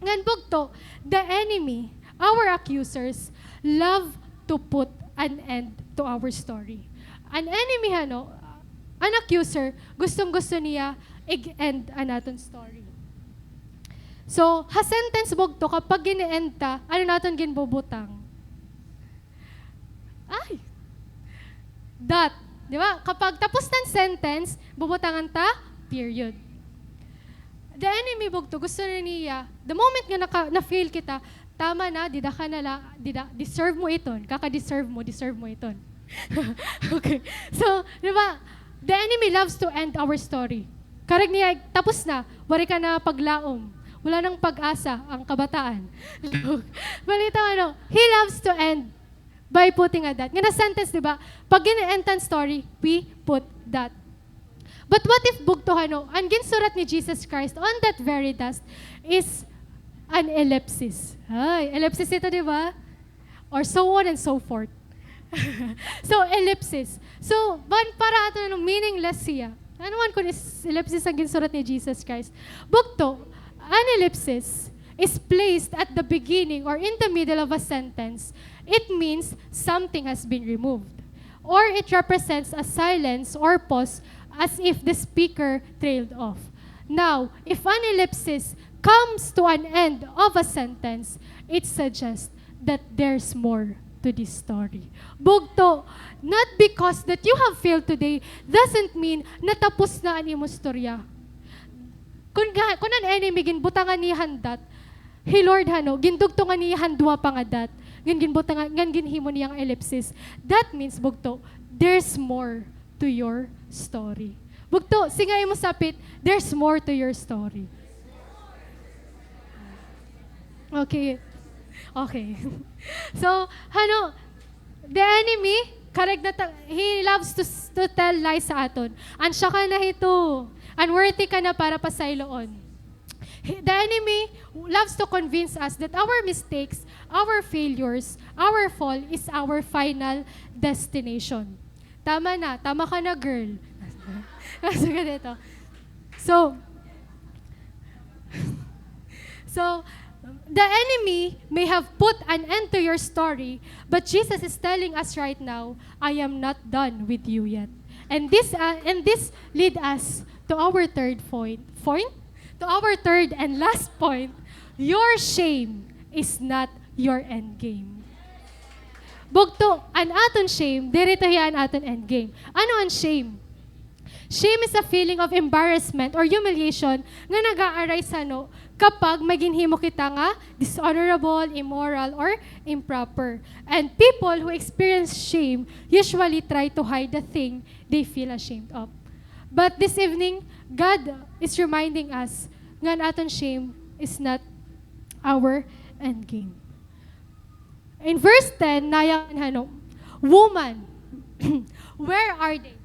Ngan bugto, the enemy, our accusers, love to put an end to our story. An enemy, an accuser, gustong-gusto niya i-end ang aton story. So, ha-sentence bugto, kapag gini-end ta, ano naton ginbubutang? Ay! That. Di ba? Kapag tapos ng sentence, bubutangan ta, period. The enemy bugto, gusto na niya, the moment nga na-fail kita, tama na, deserve mo iton. Kaka-deserve mo iton. Okay. So, di ba, the enemy loves to end our story. Karag niya, tapos na, wari ka na paglaom. Wala nang pag-asa ang kabataan. Balita he loves to end by putting a dot. Nga na-sentence, di ba? Pag gina-entan story, we put that. But what if bugto ang ginsurat ni Jesus Christ on that very dust is an ellipsis. Ay, ellipsis ito, di ba? Or so on and so forth. So, ellipsis. So, para ato meaningless siya. Ano man kung ellipsis ang ginsurat ni Jesus Christ? Bugto, an ellipsis is placed at the beginning or in the middle of a sentence. It means something has been removed. Or it represents a silence or pause as if the speaker trailed off. Now, if an ellipsis comes to an end of a sentence, it suggests that there's more to this story. Bugto, not because that you have failed today doesn't mean natapos na ang imo storya. Kung ang enemy ginbutangan ni handat, hey Lord gindugtungan ni handua pangadat, ngan ginhimo niyang ellipsis. That means bugto, there's more to your story. Bugto, singay mo sapit, there's more to your story. Okay. So, the enemy, he loves to tell lies sa aton. Ansya ka na ito. Unworthy ka na para pasayloon. The enemy loves to convince us that our mistakes, our failures, our fall is our final destination. Tama ka na girl. Kasi ganito. So, The enemy may have put an end to your story, but Jesus is telling us right now, I am not done with you yet. And this lead us to our third point, to our third and last point. Your shame is not your end game. Bugto, an aton shame, dirito hiyan aton end game. Ano ang shame? Shame is a feeling of embarrassment or humiliation nga nag-a-arise kapag maginhimo kita nga dishonorable, immoral, or improper. And people who experience shame usually try to hide the thing they feel ashamed of. But this evening, God is reminding us nga aton shame is not our end game. In verse 10, nayan woman, where are they?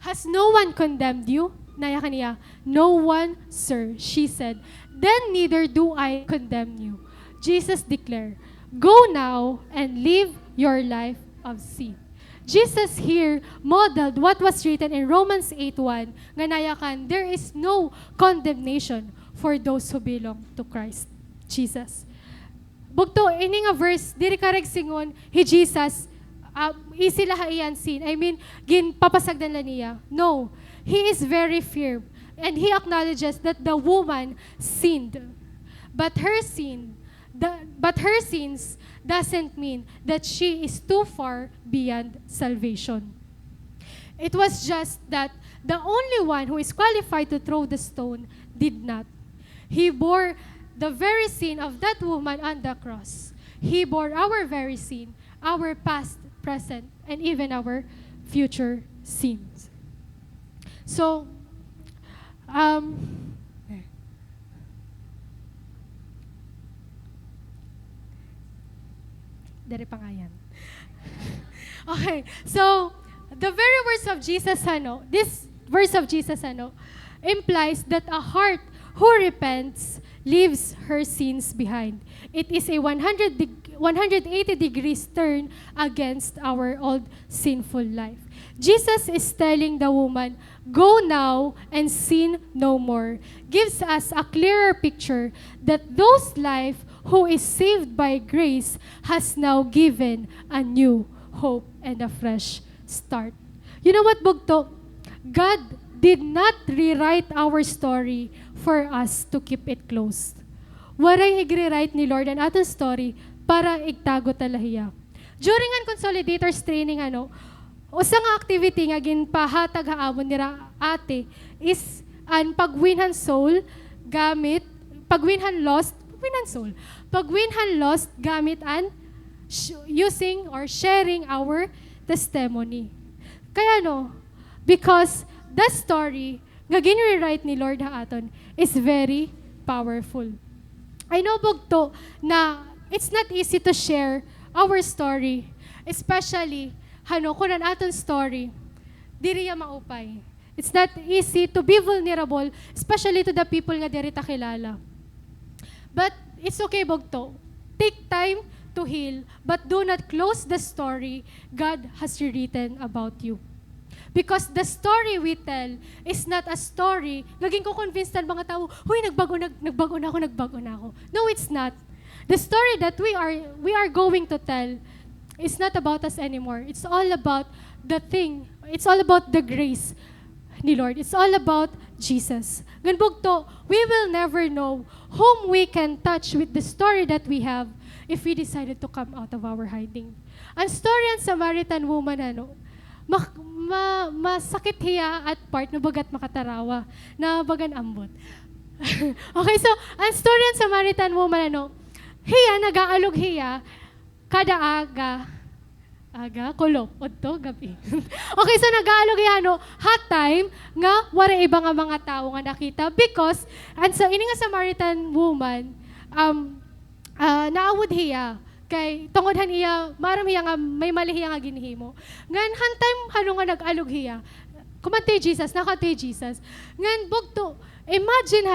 Has no one condemned you? Naya kaniya, no one, sir, she said. Then neither do I condemn you. Jesus declared, go now and live your life of sin. Jesus here modeled what was written in Romans 8:1, nga nayakan, there is no condemnation for those who belong to Christ Jesus. Bugto, ini nga verse, diri kareg singon, hi Jesus, isila haiyan sin. I mean, gin papasagdan la niya. No, he is very firm. And he acknowledges that the woman sinned. But her sins doesn't mean that she is too far beyond salvation. It was just that the only one who is qualified to throw the stone did not. He bore the very sin of that woman on the cross. He bore our very sin, our past, present, and even our future sins. So, dari pa nga yan. Okay, so, the very words of Jesus, this verse of Jesus, implies that a heart who repents leaves her sins behind. It is a 180 degrees turn against our old sinful life. Jesus is telling the woman, go now and sin no more. Gives us a clearer picture that those life who is saved by grace has now given a new hope and a fresh start. You know what, Bugto? God did not rewrite our story for us to keep it closed. Waray igre-write ni Lord ang ating story para igtago talahiya. During ang consolidators training, usa nga activity nga ginpahatag haamon nira ate is an pagwinhan soul gamit pagwinhan lost gamit an using or sharing our testimony. Kaya because the story nga ginrewrite ni Lord haaton is very powerful. I know, Bugto, na it's not easy to share our story, especially kung an aton story, diri ya maupay. It's not easy to be vulnerable, especially to the people nga diri ta kilala. But it's okay, Bugto. Take time to heal, but do not close the story God has rewritten about you. Because the story we tell is not a story, naging ko convinced ang mga tao, huy, nagbago na ako. No, it's not. The story that we are going to tell is not about us anymore. It's all about it's all about the grace ni Lord. It's all about Jesus. Ganbugto, we will never know whom we can touch with the story that we have if we decided to come out of our hiding. Ang story ng Samaritan woman, masakit hiya at part na bagat makatarawa, na bagan ambot. Okay, so, ang story ng Samaritan woman, hiya, nag-aalog hiya, kada kulop, odto, gabi. Okay, so nag-aalog hiya, hot time, nga, wala iba nga mga tao nga nakita, because, and so, ini nga Samaritan woman, naawod hiya, kay tungod iya maram hiya nga may mali hiya nga ginhimo ngan han time nga nag-alog hiya kumantay Jesus nakatay Jesus ngan bugto imagine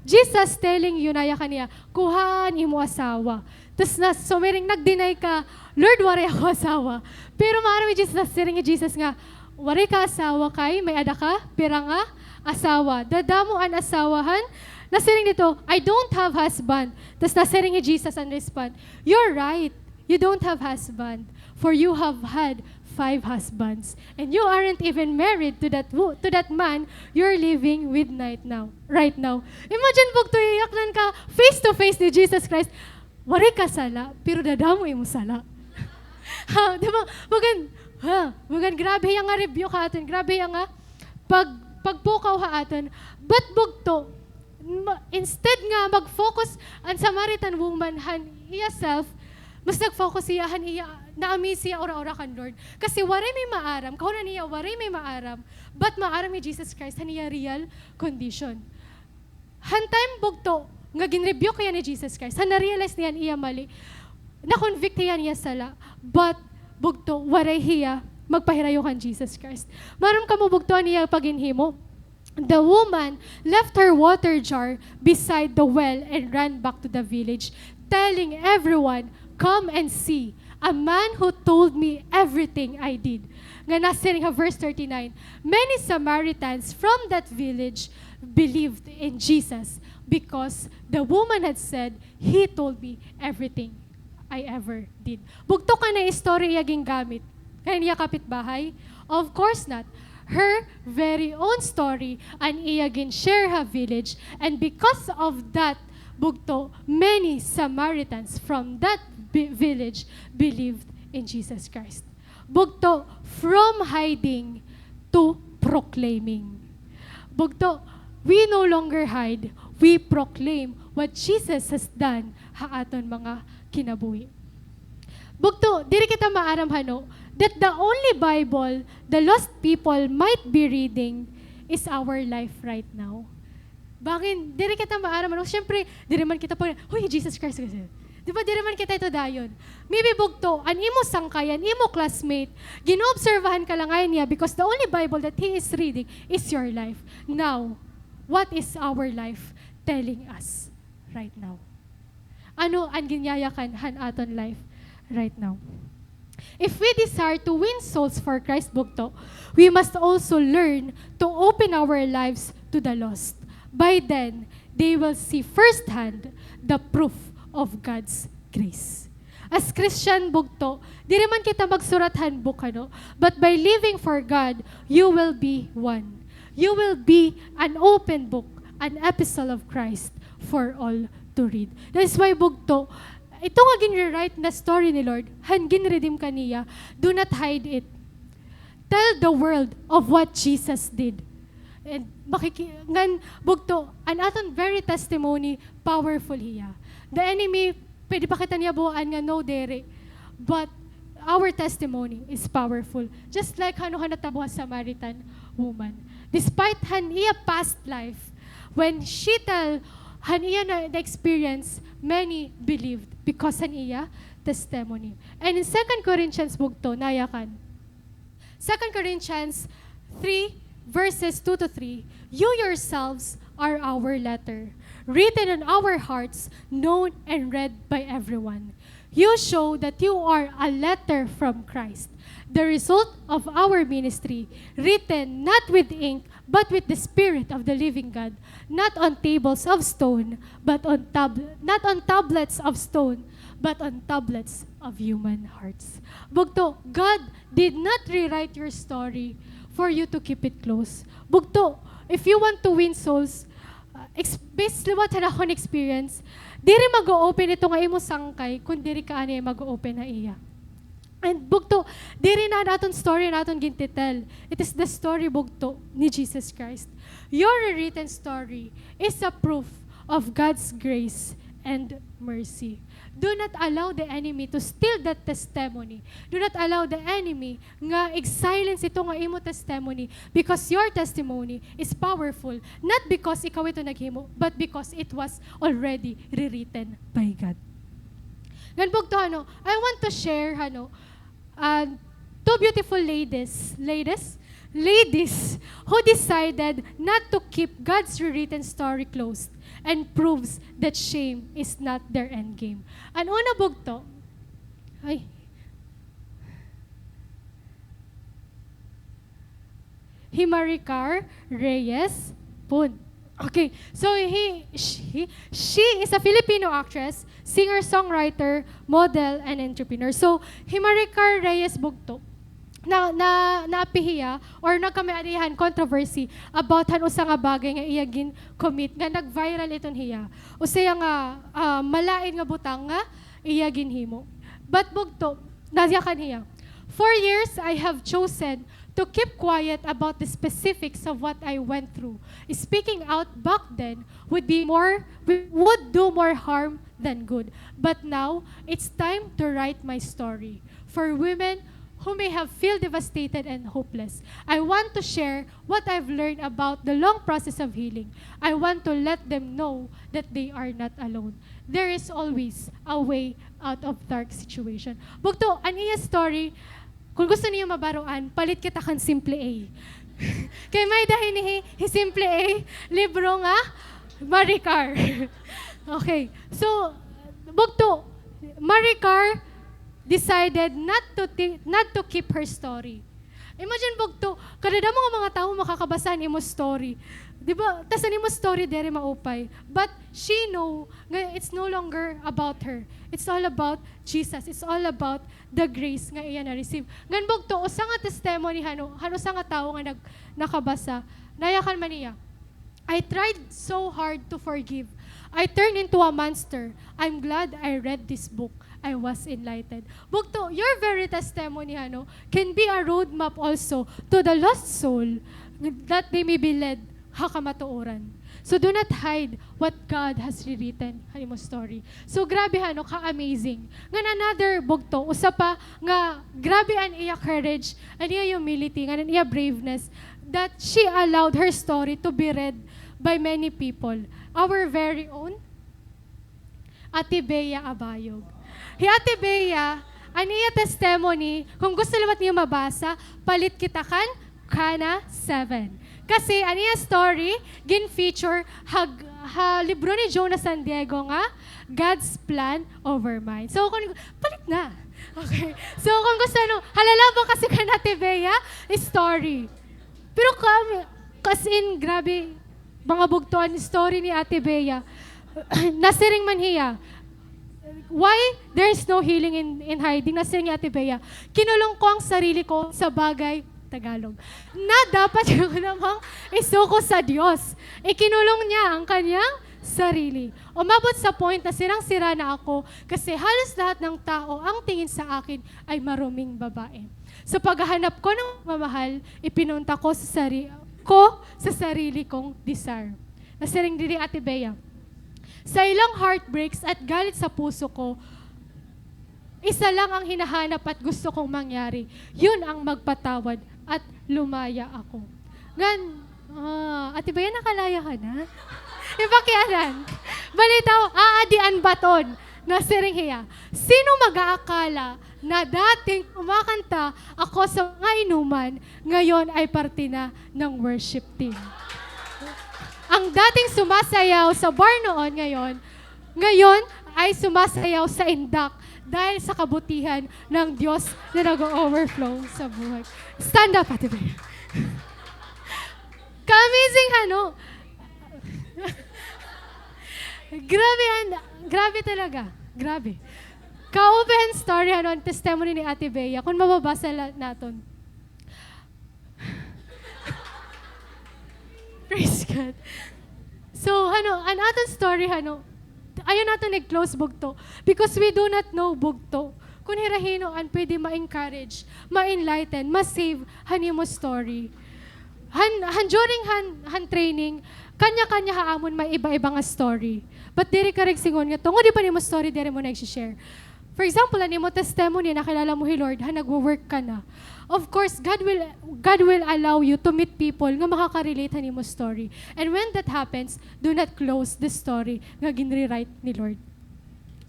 Jesus telling you na kaniya kuhaan imo asawa tas so mering nag-deny ka Lord waray ako asawa pero maram Jesus siring Jesus nga waray ka asawa kay may ada ka pira nga asawa dadamo an asawahan nasiring dito, I don't have husband. Tapos nasiring ni Jesus and respond, you're right. You don't have husband. For you have had 5 husbands. And you aren't even married to that man you're living with right now. Imagine bugto iyaklan ka face to face ni Jesus Christ. Waray ka sala, pero dadamoy mo sala. Ha, di ba? Magan, grabe yung nga review ka atin. Grabe yung nga pagpukaw ha atin. But bugto, instead nga mag-focus ang Samaritan woman han iya self, mas nag-focus siya han iya, na-amaze siya ora-ora kan Lord. Kasi waray may maaram, kahunan niya waray may maaram, but maaram ni Jesus Christ han iya real condition. Han time bugto, nga ginreview kaya ni Jesus Christ, han na-realize niyan iya mali, na-convict niya sala, but bugto, waray hiya, magpahirayo kan Jesus Christ. Maram ka mo bugtuan niya paginhimo. The woman left her water jar beside the well and ran back to the village, telling everyone, come and see, a man who told me everything I did. Nga nasiring ha verse 39, many Samaritans from that village believed in Jesus because the woman had said, he told me everything I ever did. Bugto ka na istorya yaging gamit. Kaya niya kapitbahay? Of course not. Her very own story and iyagin share her village, and because of that, bugto, many Samaritans from that village believed in Jesus Christ. Bugto, from hiding to proclaiming. Bugto, we no longer hide, we proclaim what Jesus has done ha aton mga kinabuhi. Bugto, diri kita maaram hano, that the only Bible the lost people might be reading is our life right now. Bakit? Diri kita maaram hano, syempre, diri man kita po, huy, Jesus Christ kasi. Di ba, diri man kita ito dayon. Maybe bugto, an imo sangkayan, imo classmate, ginoobservahan ka lang ngayon niya because the only Bible that he is reading is your life. Now, what is our life telling us right now? Ano ang ginyayakan han aton life right now? If we desire to win souls for Christ bugto, we must also learn to open our lives to the lost. By then, they will see firsthand the proof of God's grace. As Christian bugto, di naman kita magsurat handbook ano, but by living for God, you will be one. You will be an open book, an epistle of Christ for all to read. That's why bugto, ito nga ginrewrite na story ni Lord, han ginredeem kaniya, do not hide it. Tell the world of what Jesus did. And ngan bugto, an aton very testimony, powerful hiya. The enemy, pwede pa kita niya buhaan nga no dere, but our testimony is powerful. Just like hanuhan natabuha Samaritan woman. Despite han iya past life, when she tell han iya na the experience, many believed because han iya testimony. And in 2 Corinthians bugto, nayakan. 2 Corinthians 3 verses 2 to 3, you yourselves are our letter, written on our hearts, known and read by everyone. You show that you are a letter from Christ, the result of our ministry, written not with ink, but with the Spirit of the living God, not on tables of stone, but on not on tablets of stone, but on tablets of human hearts. Bugto, God did not rewrite your story for you to keep it close. Bugto, if you want to win souls, based what akong experience, diri mag-o-open ito nga imo sangkay kung diri ka ani mag-o-open na iya. And bugto, diri na naton story naton gintitel. It is the story bugto ni Jesus Christ. Your written story is a proof of God's grace and mercy. Do not allow the enemy to steal that testimony. Do not allow the enemy nga silence ito nga imo testimony, because your testimony is powerful, not because ikaw ito naghimo, but because it was already rewritten by God. Ganbog to I want to share two beautiful ladies who decided not to keep God's rewritten story closed and proves that shame is not their end game. Ang una bugto, Himaricar Reyes Pun. Okay, so she is a Filipino actress, singer, songwriter, model, and entrepreneur. So, Himaricar Reyes Bugto, napihiya or nagkamiarihan controversy about usa nga bagay nga iya gin commit nga nag-viral iton hiya. Usaya nga malain nga butang nga iya ginhimo. But Bugto, nasyakan hiya. 4 years I have chosen to keep quiet about the specifics of what I went through. Speaking out back then would do more harm than good. But now, it's time to write my story. For women who may have feel devastated and hopeless, I want to share what I've learned about the long process of healing. I want to let them know that they are not alone. There is always a way out of dark situation. Bugto, ang iya story, kung gusto niyo mabaruan, palit kita kan Simple A. Kay may dahil ni Simple A, libro nga, Maricar. Okay. So, Bugto, Maricar decided not to keep her story. Imagine Bugto, kada mga tao makakabasa ni mo story. Diba? Tas ni mo story dere maupay. But she know nga it's no longer about her. It's all about Jesus. It's all about the grace nga iya na receive. Ngan Bugto, usa nga testimony hano sa nga tao nga nakabasa. Nayakan man niya. I tried so hard to forgive. I turned into a monster. I'm glad I read this book. I was enlightened. Bugto, your very testimony can be a roadmap also to the lost soul that they may be led hakamatuoran. So do not hide what God has rewritten mo story. So grabe ka-amazing. Ngan another Bugto, usa pa nga grabe an iya courage, an iya humility, an iya braveness that she allowed her story to be read by many people. Our very own Ate Bea Abayog. Ate Bea, ang iya testimony, kung gusto liwat niyo mabasa, palit kita kan Kana 7. Kasi ang iya story, gin-feature libro ni Jonas San Diego nga, God's Plan Over Mine. So, palit na. Okay. So, kung gusto halalabang kasi ka na Ate Bea, story. Pero kasi grabe, mga bugtuan story ni Ate Bea. Nasiring man hiya. Why there is no healing in hiding? Nasiring ni Ate Bea. Kinulong ko ang sarili ko sa bagay Tagalog. Na dapat yung namang isuko sa Diyos. Ikinulong niya ang kanyang sarili. Umabot sa point na sirang-sira na ako kasi halos lahat ng tao ang tingin sa akin ay maruming babae. Sa paghahanap ko ng mamahal, ipinunta ko sa sarili kong desire. Nasiring diri Ate Bea. Sa ilang heartbreaks at galit sa puso ko, isa lang ang hinahanap at gusto kong mangyari. Yun ang magpatawad at lumaya ako. Ate Bea, nakalaya ka na? Ipakianan. Balitaw, aadian baton. Nasiring hiya. Sino mag-aakala na dating kumakanta ako sa mga inuman, ngayon ay parte na ng worship team? Ang dating sumasayaw sa bar noon ngayon ay sumasayaw sa indak dahil sa kabutihan ng Diyos na nag-overflow sa buhay. Stand up, Ate Bea. Ka-amazing grabe talaga. Grabe. Ka-open story ang testimony ni Ate Bea. Kung mababasa natin. Praise God. So, an aton story, ayaw natin nag-close Bugto because we do not know Bugto. Kung hirahino, pwede ma-encourage, ma-enlighten, ma-save, mo story. During training, kanya-kanya haamon may iba-iba nga story. But diri ka rin singon nga, tungo di pa ni mo story, diri mo nag-share. For example, mo testimony, nakilala mo Lord, nag-work ka na. Of course, God will allow you to meet people nga makaka-relate mo story. And when that happens, do not close the story nga ginrewrite ni Lord.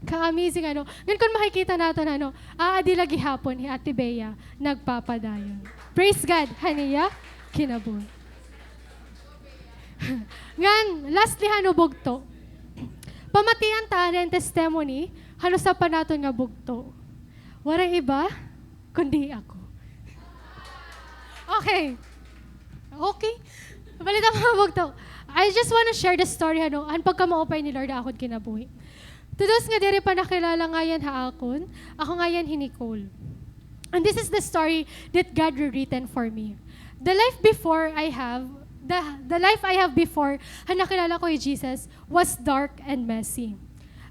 Ka-amazing Ngayon kung makikita natin aadi lagi hapon ni Ate Bea nagpapadayon. Praise God, haniya, kinabun. Ngan, lastly Bugto. Pamatian tayo ng testimony, sa pa natin nga Bugto. Waray iba, kundi ako. Okay. Balita mga Bugto. I just want to share the story, han pagka maupay ni Lord akon kinabuhi. Tudos nga diri pa nakilala nga yan haakon, ako nga yan hi Nicole. And this is the story that God rewritten for me. The life I have before, nakilala ko Jesus, was dark and messy.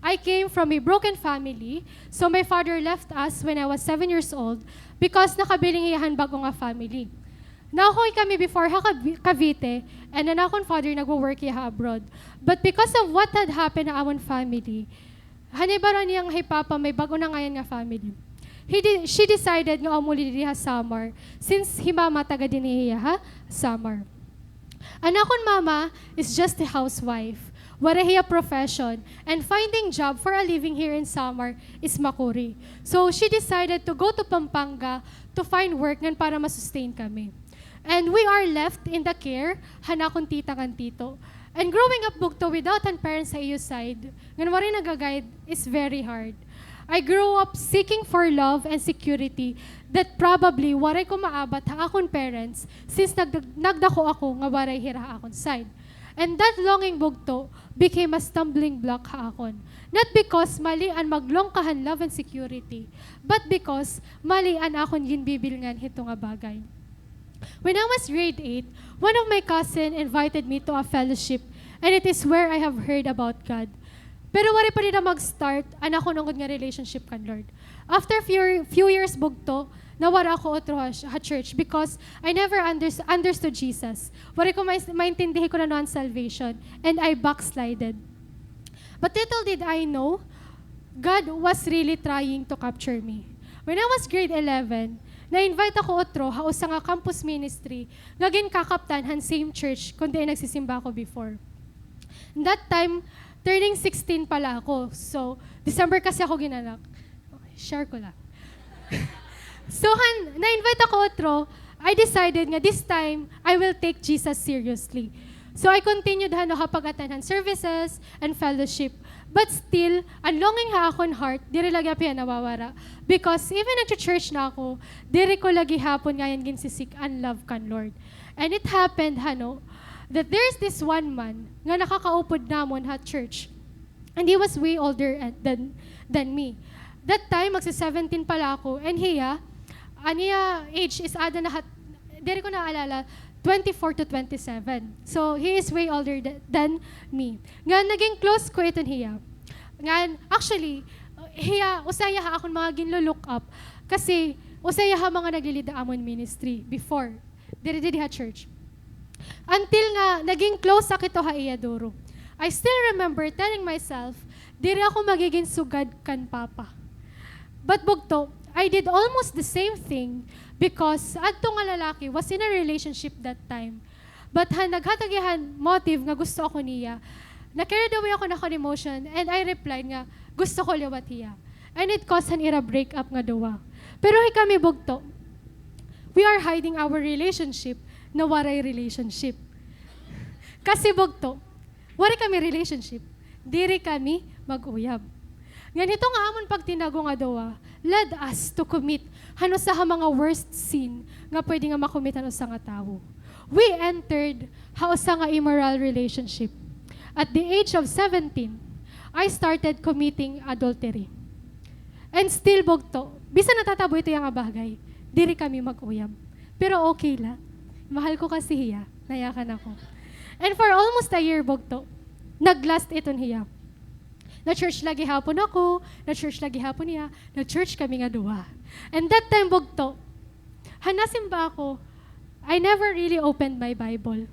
I came from a broken family, so my father left us when I was 7 years old because nakabiling iyahan bago nga family. Nakoy kami before Cavite, and then akong father nagwo-work iyaha abroad. But because of what had happened na awon family, hanibaran niyang hey papa may bago na ngayon nga family. She decided nga umuli diha Samar since himama taga din niya Samar. Anakon mama is just a housewife. Waray-Waray profession, and finding job for a living here in Samar is makuri. So she decided to go to Pampanga to find work ngan para masustain kami. And we are left in the care, hanakon tita kan tito. And growing up bugto without an parents sa iyo side, ngan wari nagaguide is very hard. I grew up seeking for love and security that probably waray ko maabat ha akon parents since nagdako ako nga waray hira akon side. And that longing bugto became a stumbling block haakon. Not because mali an maglongkahan love and security, but because mali an akon ginbibilngan hito nga bagay. When I was grade 8, one of my cousin invited me to a fellowship, and it is where I have heard about God. Pero wari pa rin na mag-start an ako nungod nga relationship kan Lord. After few years bugto, nawara ako otro ha church because I never understood Jesus. Wari ko maintindihin ko na noon salvation, and I backslided. But little did I know, God was really trying to capture me. When I was grade 11, na-invite ako otro ha usa nga campus ministry nga ginkakaptan han same church kundi nagsisimba ako before. And that time, turning 16 pala ako. So, December kasi ako ginanak. Okay, share ko lang. So, na-invite ako otro, I decided nga this time, I will take Jesus seriously. So, I continued pag-attend services and fellowship. But still, ang longing ha akong heart, diri lagi api nawawara. Because even nag-church na ako, diri ko lagi hapon ngayon ginsisik and love kan Lord. And it happened, that there's this one man nga nakakaupod namon ha church. And he was way older than me. That time, magsi-17 pala ako. And aniya age is diri ko naalala, 24 to 27. So, he is way older than me. Nga, naging close ko ito niya. Nga, actually, usaya ha akong mga ginlo-look up. Kasi, usaya ha mga naglilida amon ministry before. Diri ha church. Until nga, naging close sa kito ha Iyadoro. I still remember telling myself, diri ako magiging sugad kan papa. But bugto, I did almost the same thing because adto nga lalaki was in a relationship that time. But naghatagihan motive nga gusto ako niya. Na-carried away ako na kon emotion, and I replied nga, gusto ko liwat hiya. And it caused an ira breakup nga duwa. Pero kami bugto, we are hiding our relationship na waray relationship. Kasi bugto, waray kami relationship, diri kami mag-uyab. Ganito nga amon pag tinago nga dawa, led us to commit sa mga worst sin nga pwede nga makomit sa nga tao. We entered sa nga immoral relationship. At the age of 17, I started committing adultery. And still bugto, bisa natatabo ito yung bagay, diri kami mag-uyab. Pero okay lang. Mahal ko kasi hiya, nayakan ako. And for almost a year bugto, naglast ito hiya. Na-church lagi hapon ako, na-church lagi hapon niya, na-church kami nga duwa. And that time bugto, hanasimba ako, I never really opened my Bible.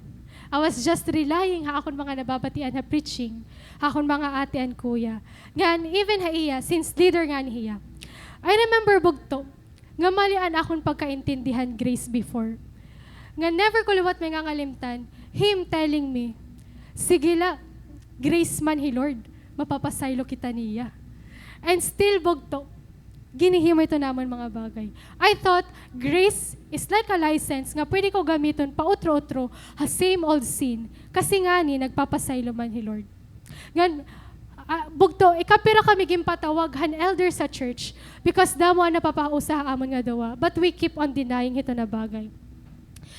I was just relying akon mga nababatian na preaching, akon mga ate and kuya. Ngan, even iya, since leader nga niya. I remember bugto, nga malian akon pagkaintindihan grace before. Nga never ko liwat may nga ngalimtan, him telling me, sige la, grace man hi Lord, mapapasaylo kita niya. And still bugto, ginihimo ito naman mga bagay. I thought grace is like a license nga pwede ko gamiton pa utro-utro ha same old sin. Kasi nga ni, nagpapasaylo man hi Lord. Ngan, bugto, ikapira kami gimpatawag han elder sa church because damo na napapausa amon nga dawa. But we keep on denying ito na bagay.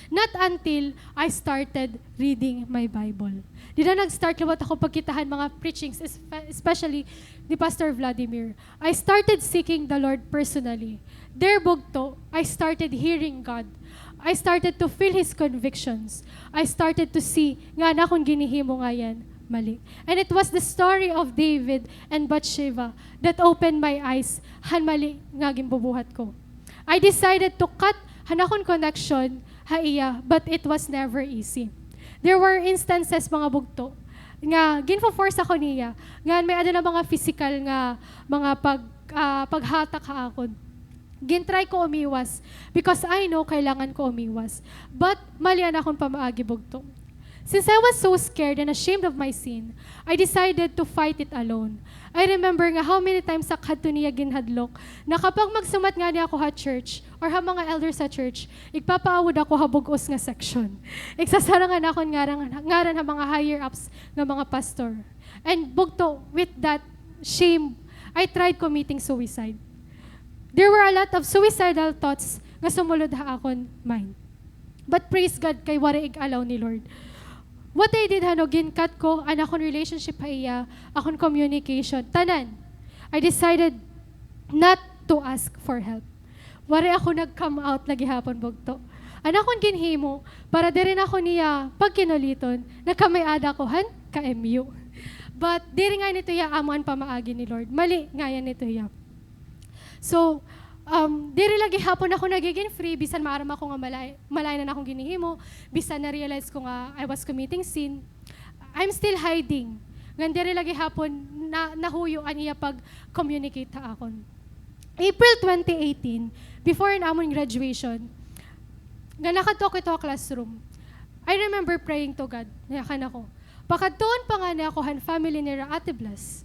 Not until I started reading my Bible. Di na nag-start liwat ako pagkitahan mga preachings, especially ni Pastor Vladimir. I started seeking the Lord personally. There, bugto, I started hearing God. I started to feel His convictions. I started to see, nga na kung ginihimo nga yan, mali. And it was the story of David and Bathsheba that opened my eyes, han mali nga gimbubuhat ko. I decided to cut hanakon connection haiya, but it was never easy. There were instances mga bugto nga ginfo-force ako niya nga may ada na mga physical nga mga paghatak ha akon. Gintry ko umiwas because I know kailangan ko umiwas. But malian akong pamaagi bugto. Since I was so scared and ashamed of my sin, I decided to fight it alone. I remember nga how many times sa kadto niya ginhadlok na kapag magsumat nga niya ako ha church or ha mga elders sa church, igpapaawod ako ha bugos nga section. Igsasarangan ako ngaran ha mga higher ups nga mga pastor. And bugto, with that shame, I tried committing suicide. There were a lot of suicidal thoughts nga sumulod ha akon mind. But praise God kay Waray alaw ni Lord. What I did, gincut ko ang akong relationship haiya, akong communication, tanan. I decided not to ask for help. Waray ako nag-come out lagi hapon bugto. Ang akong ginhimo, para di rin ako niya pagkinuliton, na kamay ada ko han, ka-MU. But di rin nga nito ya amuan pamaagi ni Lord. Mali nga yan nito ya. So, diri lagi hapon ako nagiging free, bisan maaram ako nga malay na akong ginihimo, bisan na-realize ko nga I was committing sin. I'm still hiding. Nga diri lagi hapon nahuyuan iya pag-communicate ta akon. April 2018, before namon graduation, nga nakatok ito a classroom, I remember praying to God, nayakan ako. Pakadtoon pa nga niya ako han family ni Ate Blas,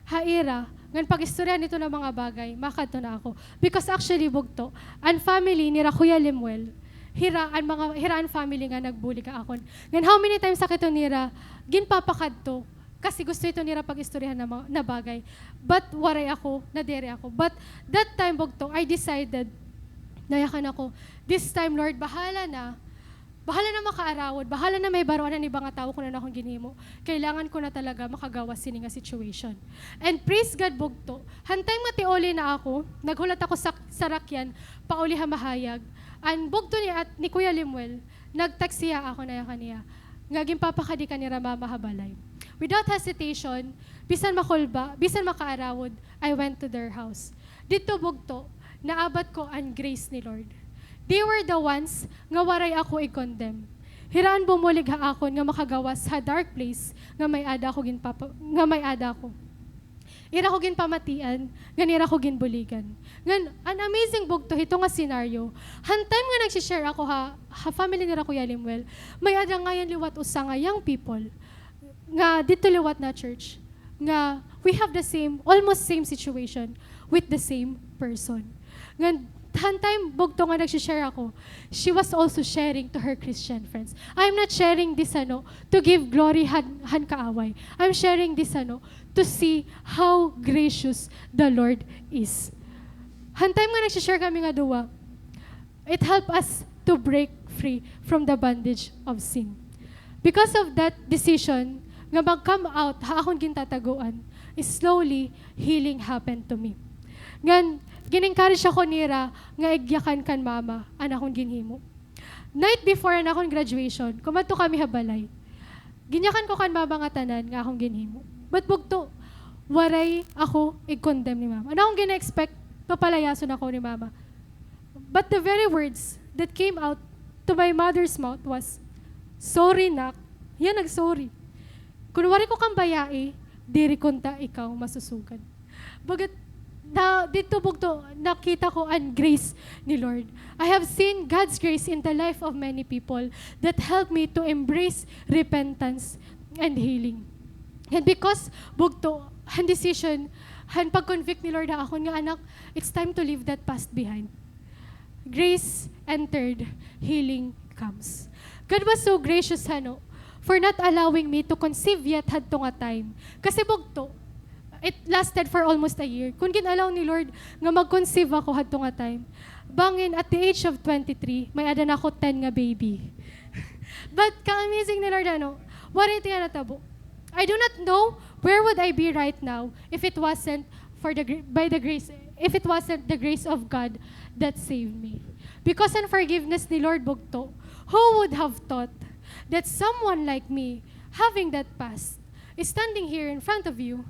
haira, ngan pag-istorya nito ng mga bagay, makadto na ako. Because actually, bugto, ang family ni Kuya Limuel, hiraan family nga nagbuli ka akon. Ngan how many times sakito nira, ginpapakadto, kasi gusto ito nira pag-istoryahan na bagay. But waray ako, nadere ako. But that time, bugto, I decided, nayakan ako, this time, Lord, bahala na makaarawod, bahala na may baruan na ibang tao kung na akong ginimo. Kailangan ko na talaga makagawa sini nga situation. And praise God bugto, hantay matioli na ako, naghulat ako sa sarakyan, pauli hamahayag. And bugto ni Kuya Limuel, nagtaksiya ako na kaniya. Ngaging papakadi ka ni Rama mahabalay. Without hesitation, bisan makulba, bisan makaarawod, I went to their house. Dito bugto, naabat ko ang grace ni Lord. They were the ones nga waray ako i-condemn. Hiraan bumulig ha akon nga makagawas sa dark place nga may ada ko. Ira ko ginpamatian, ganira ko ginbuligan. Ngan an amazing bugto ito nga scenario. Hantime nga nag-share ako ha family ni Kuya Limuel. May ada nga yan liwat usa nga young people nga dito liwat na church nga we have the same almost same situation with the same person. Ngan hantime bugto nga nag-share ako, she was also sharing to her Christian friends. I'm not sharing this to give glory han kaaway. I'm sharing this to see how gracious the Lord is. Hantime nga nag-share kami nga duwa, it helped us to break free from the bondage of sin. Because of that decision, nga mag-come out, ha akong gintataguan, slowly healing happened to me. Ngan, gin-encourage ako nira nga igyakan kan mama, anakong ginhimo. Night before anakong graduation, kumadto kami habalay. Ginyakan ko kan mama nga tanan nga akong ginhimo. But bugto, waray ako i-condemn ni mama. Anakong gina-expect, papalayason ako ni mama. But the very words that came out to my mother's mouth was, sorry nak, yan nag-sorry. Kunwari ko kang bayai, diri kunta ikaw masusugan. Bagat dito bugto, nakita ko ang grace ni Lord. I have seen God's grace in the life of many people that helped me to embrace repentance and healing. And because bugto, ang decision, ang pag-convict ni Lord ako nga anak, it's time to leave that past behind. Grace entered, healing comes. God was so gracious for not allowing me to conceive yet hadto nga time. Kasi bugto, it lasted for almost a year. Kung ginalaw ni Lord nga mag-conceive ako hadto nga time, bangin at the age of 23, may ada na ako 10 nga baby. But ka-amazing ni Lord, what ito yan natabo? I do not know where would I be right now if it wasn't if it wasn't the grace of God that saved me. Because in forgiveness ni Lord bugto, who would have thought that someone like me, having that past, is standing here in front of you,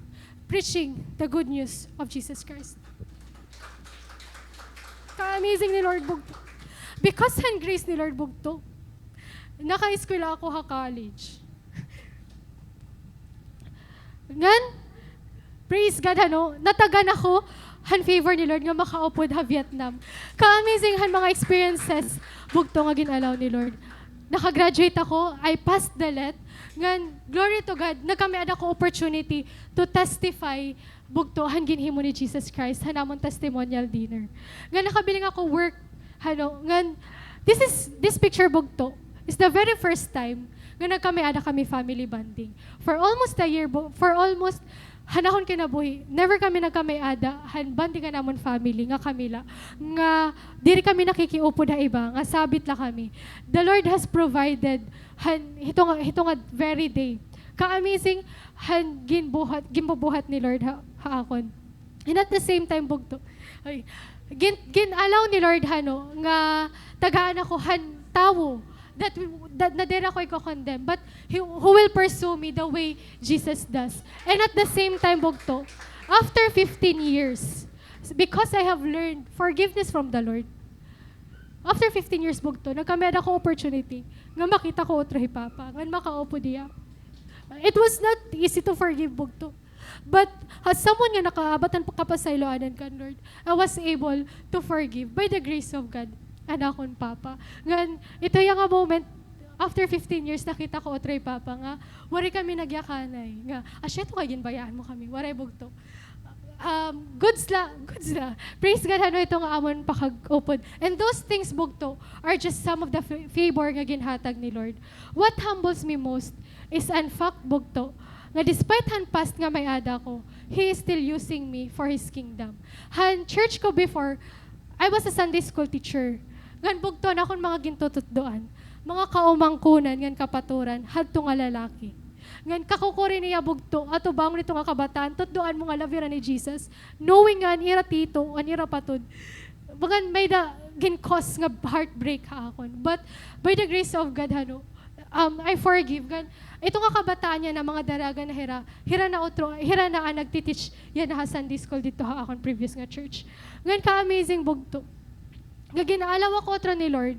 preaching the good news of Jesus Christ. Ka-amazing ni Lord bugto. Because ang grace ni Lord bugto, naka-eskwela ako college. Ngan, praise God, natagan ako, favor ni Lord nga makaupod ha Vietnam. Ka-amazing mga experiences, bugto nga ginalaw ni Lord. Nakagraduate ako, I passed the let. Ngan, glory to God, nagkamiad ako opportunity to testify bugto han ginhimo ni Jesus Christ, hanamon testimonial dinner. Ngan, nakabiling ako work, ngan, this picture bugto is the very first time nga nagkamiada kami family bonding. For almost a year, hanahon kinabuhi, never kami nagkamiada, bonding ka namon family, nga kamila, nga diri kami nakikiupo na iba, nga sabit la kami. The Lord has provided, hito nga very day. Ka-amazing, ginbubuhat ni Lord haakon. And at the same time, bugto, ginalaw ni Lord, nga tagaan ako, tawo, that nadera ko i-condemn, but who will pursue me the way Jesus does. And at the same time, bugto, after 15 years, because I have learned forgiveness from the Lord, after 15 years, bugto, nagkamed ako opportunity nga makita ko utrohi papa, nga makaupo diya. It was not easy to forgive, bugto. But as someone nga nakaabatan kapasayloanan kan Lord, I was able to forgive by the grace of God. Anakon papa. Ngan, ito yung moment, after 15 years, nakita ko otroy papa nga, wari kami nagyakanay. Nga, asya ito kagin bayaan mo kami, waray bugto. Goods la. Praise God, ito nga amon pakag-upod. And those things bugto are just some of the favor nga ginhatag ni Lord. What humbles me most is an fact bugto, nga despite han past nga may ada ko, He is still using me for His kingdom. Han church ko before, I was a Sunday school teacher. Ngan bugto na akong mga gintututdoan, mga kaumangkunan, ngan kapaturan, hadto nga lalaki. Ngan kakukuri niya bugto, ato bang nito nga kabataan, tutdoan mo nga lavira ni Jesus, knowing nga, ira tito, ira patod. Bagan may da, gin-cause nga heartbreak ha akon. But, by the grace of God, I forgive. Ngan, ito nga kabataan niya na mga daraga na hira na nagtiteach yan na Sunday school dito ha akon previous nga church. Ngan ka-amazing bugto. Nga ginaalaw ako otra ni Lord,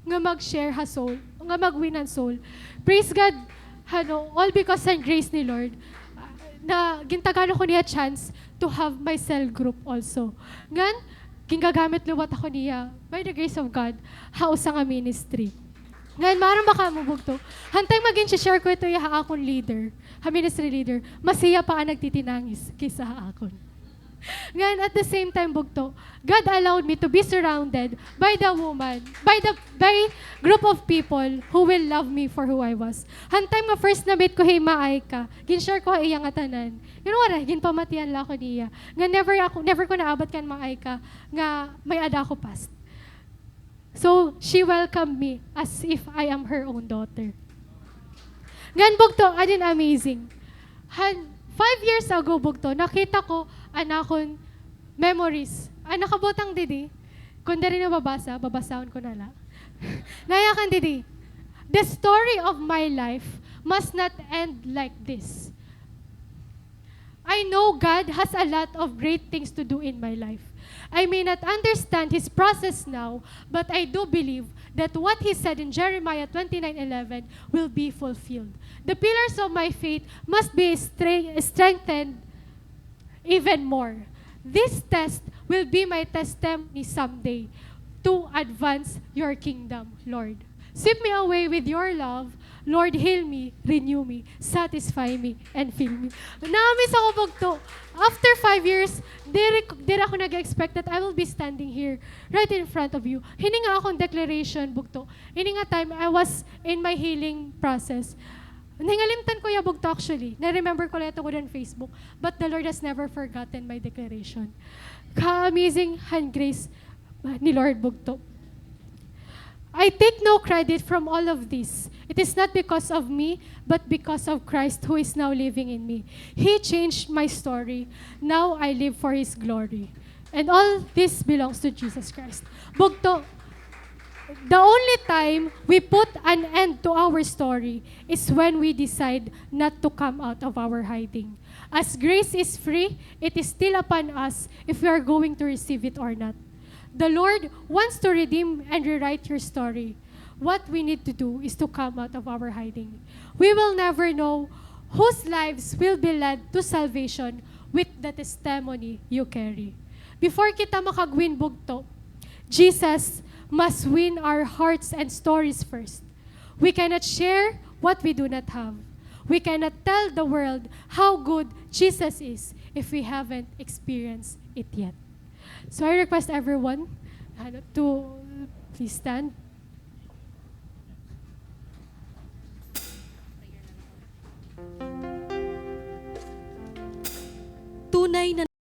nga mag-share ha soul, nga mag-win ang soul. Praise God, all because ng grace ni Lord, na gintagan ako niya chance to have my cell group also. Ngan, gingagamit luwat ako niya, by the grace of God, hausa nga ministry. Ngayon, marang baka mo bugto. Hantay share ko ito yung akong leader, ministry leader, masiya pa ang nagtitinangis kisa akon. Ngayon, at the same time, bugto, God allowed me to be surrounded by by group of people who will love me for who I was. Hantay nga first na meet ko, hey, maay ka. Gin-share ko iya nga tanan. Ginpamatian la ko niya. Nga never ko naabot kan maay ka, nga may ada ko past. So, she welcomed me as if I am her own daughter. Ngayon, bugto, adin amazing. 5 years ago, bugto, nakita ko anakon memories. Nakabutang didi. Kung dari na babasahon ko na la. Nayakan didi. The story of my life must not end like this. I know God has a lot of great things to do in my life. I may not understand His process now, but I do believe that what He said in Jeremiah 29:11 will be fulfilled. The pillars of my faith must be strengthened even more. This test will be my testimony someday to advance your kingdom, Lord. Sweep me away with your love. Lord, heal me, renew me, satisfy me, and fill me. Namiss ako bugto. After 5 years, di ako nag-expect that I will be standing here, right in front of you. Hininga akong declaration, bugto. Hininga time, I was in my healing process. Hingalimtan ko ya bugto actually. Na-remember ko lang ito ko din Facebook. But the Lord has never forgotten my declaration. Ka-amazing hand grace. ni Lord Bugto. I take no credit from all of this. It is not because of me, but because of Christ who is now living in me. He changed my story. Now I live for His glory. And all this belongs to Jesus Christ. Bugto, the only time we put an end to our story is when we decide not to come out of our hiding. As grace is free, it is still upon us if we are going to receive it or not. The Lord wants to redeem and rewrite your story. What we need to do is to come out of our hiding. We will never know whose lives will be led to salvation with the testimony you carry. Before kita makagwin bugto, Jesus must win our hearts and stories first. We cannot share what we do not have. We cannot tell the world how good Jesus is if we haven't experienced it yet. So I request everyone to please stand.
Tunay na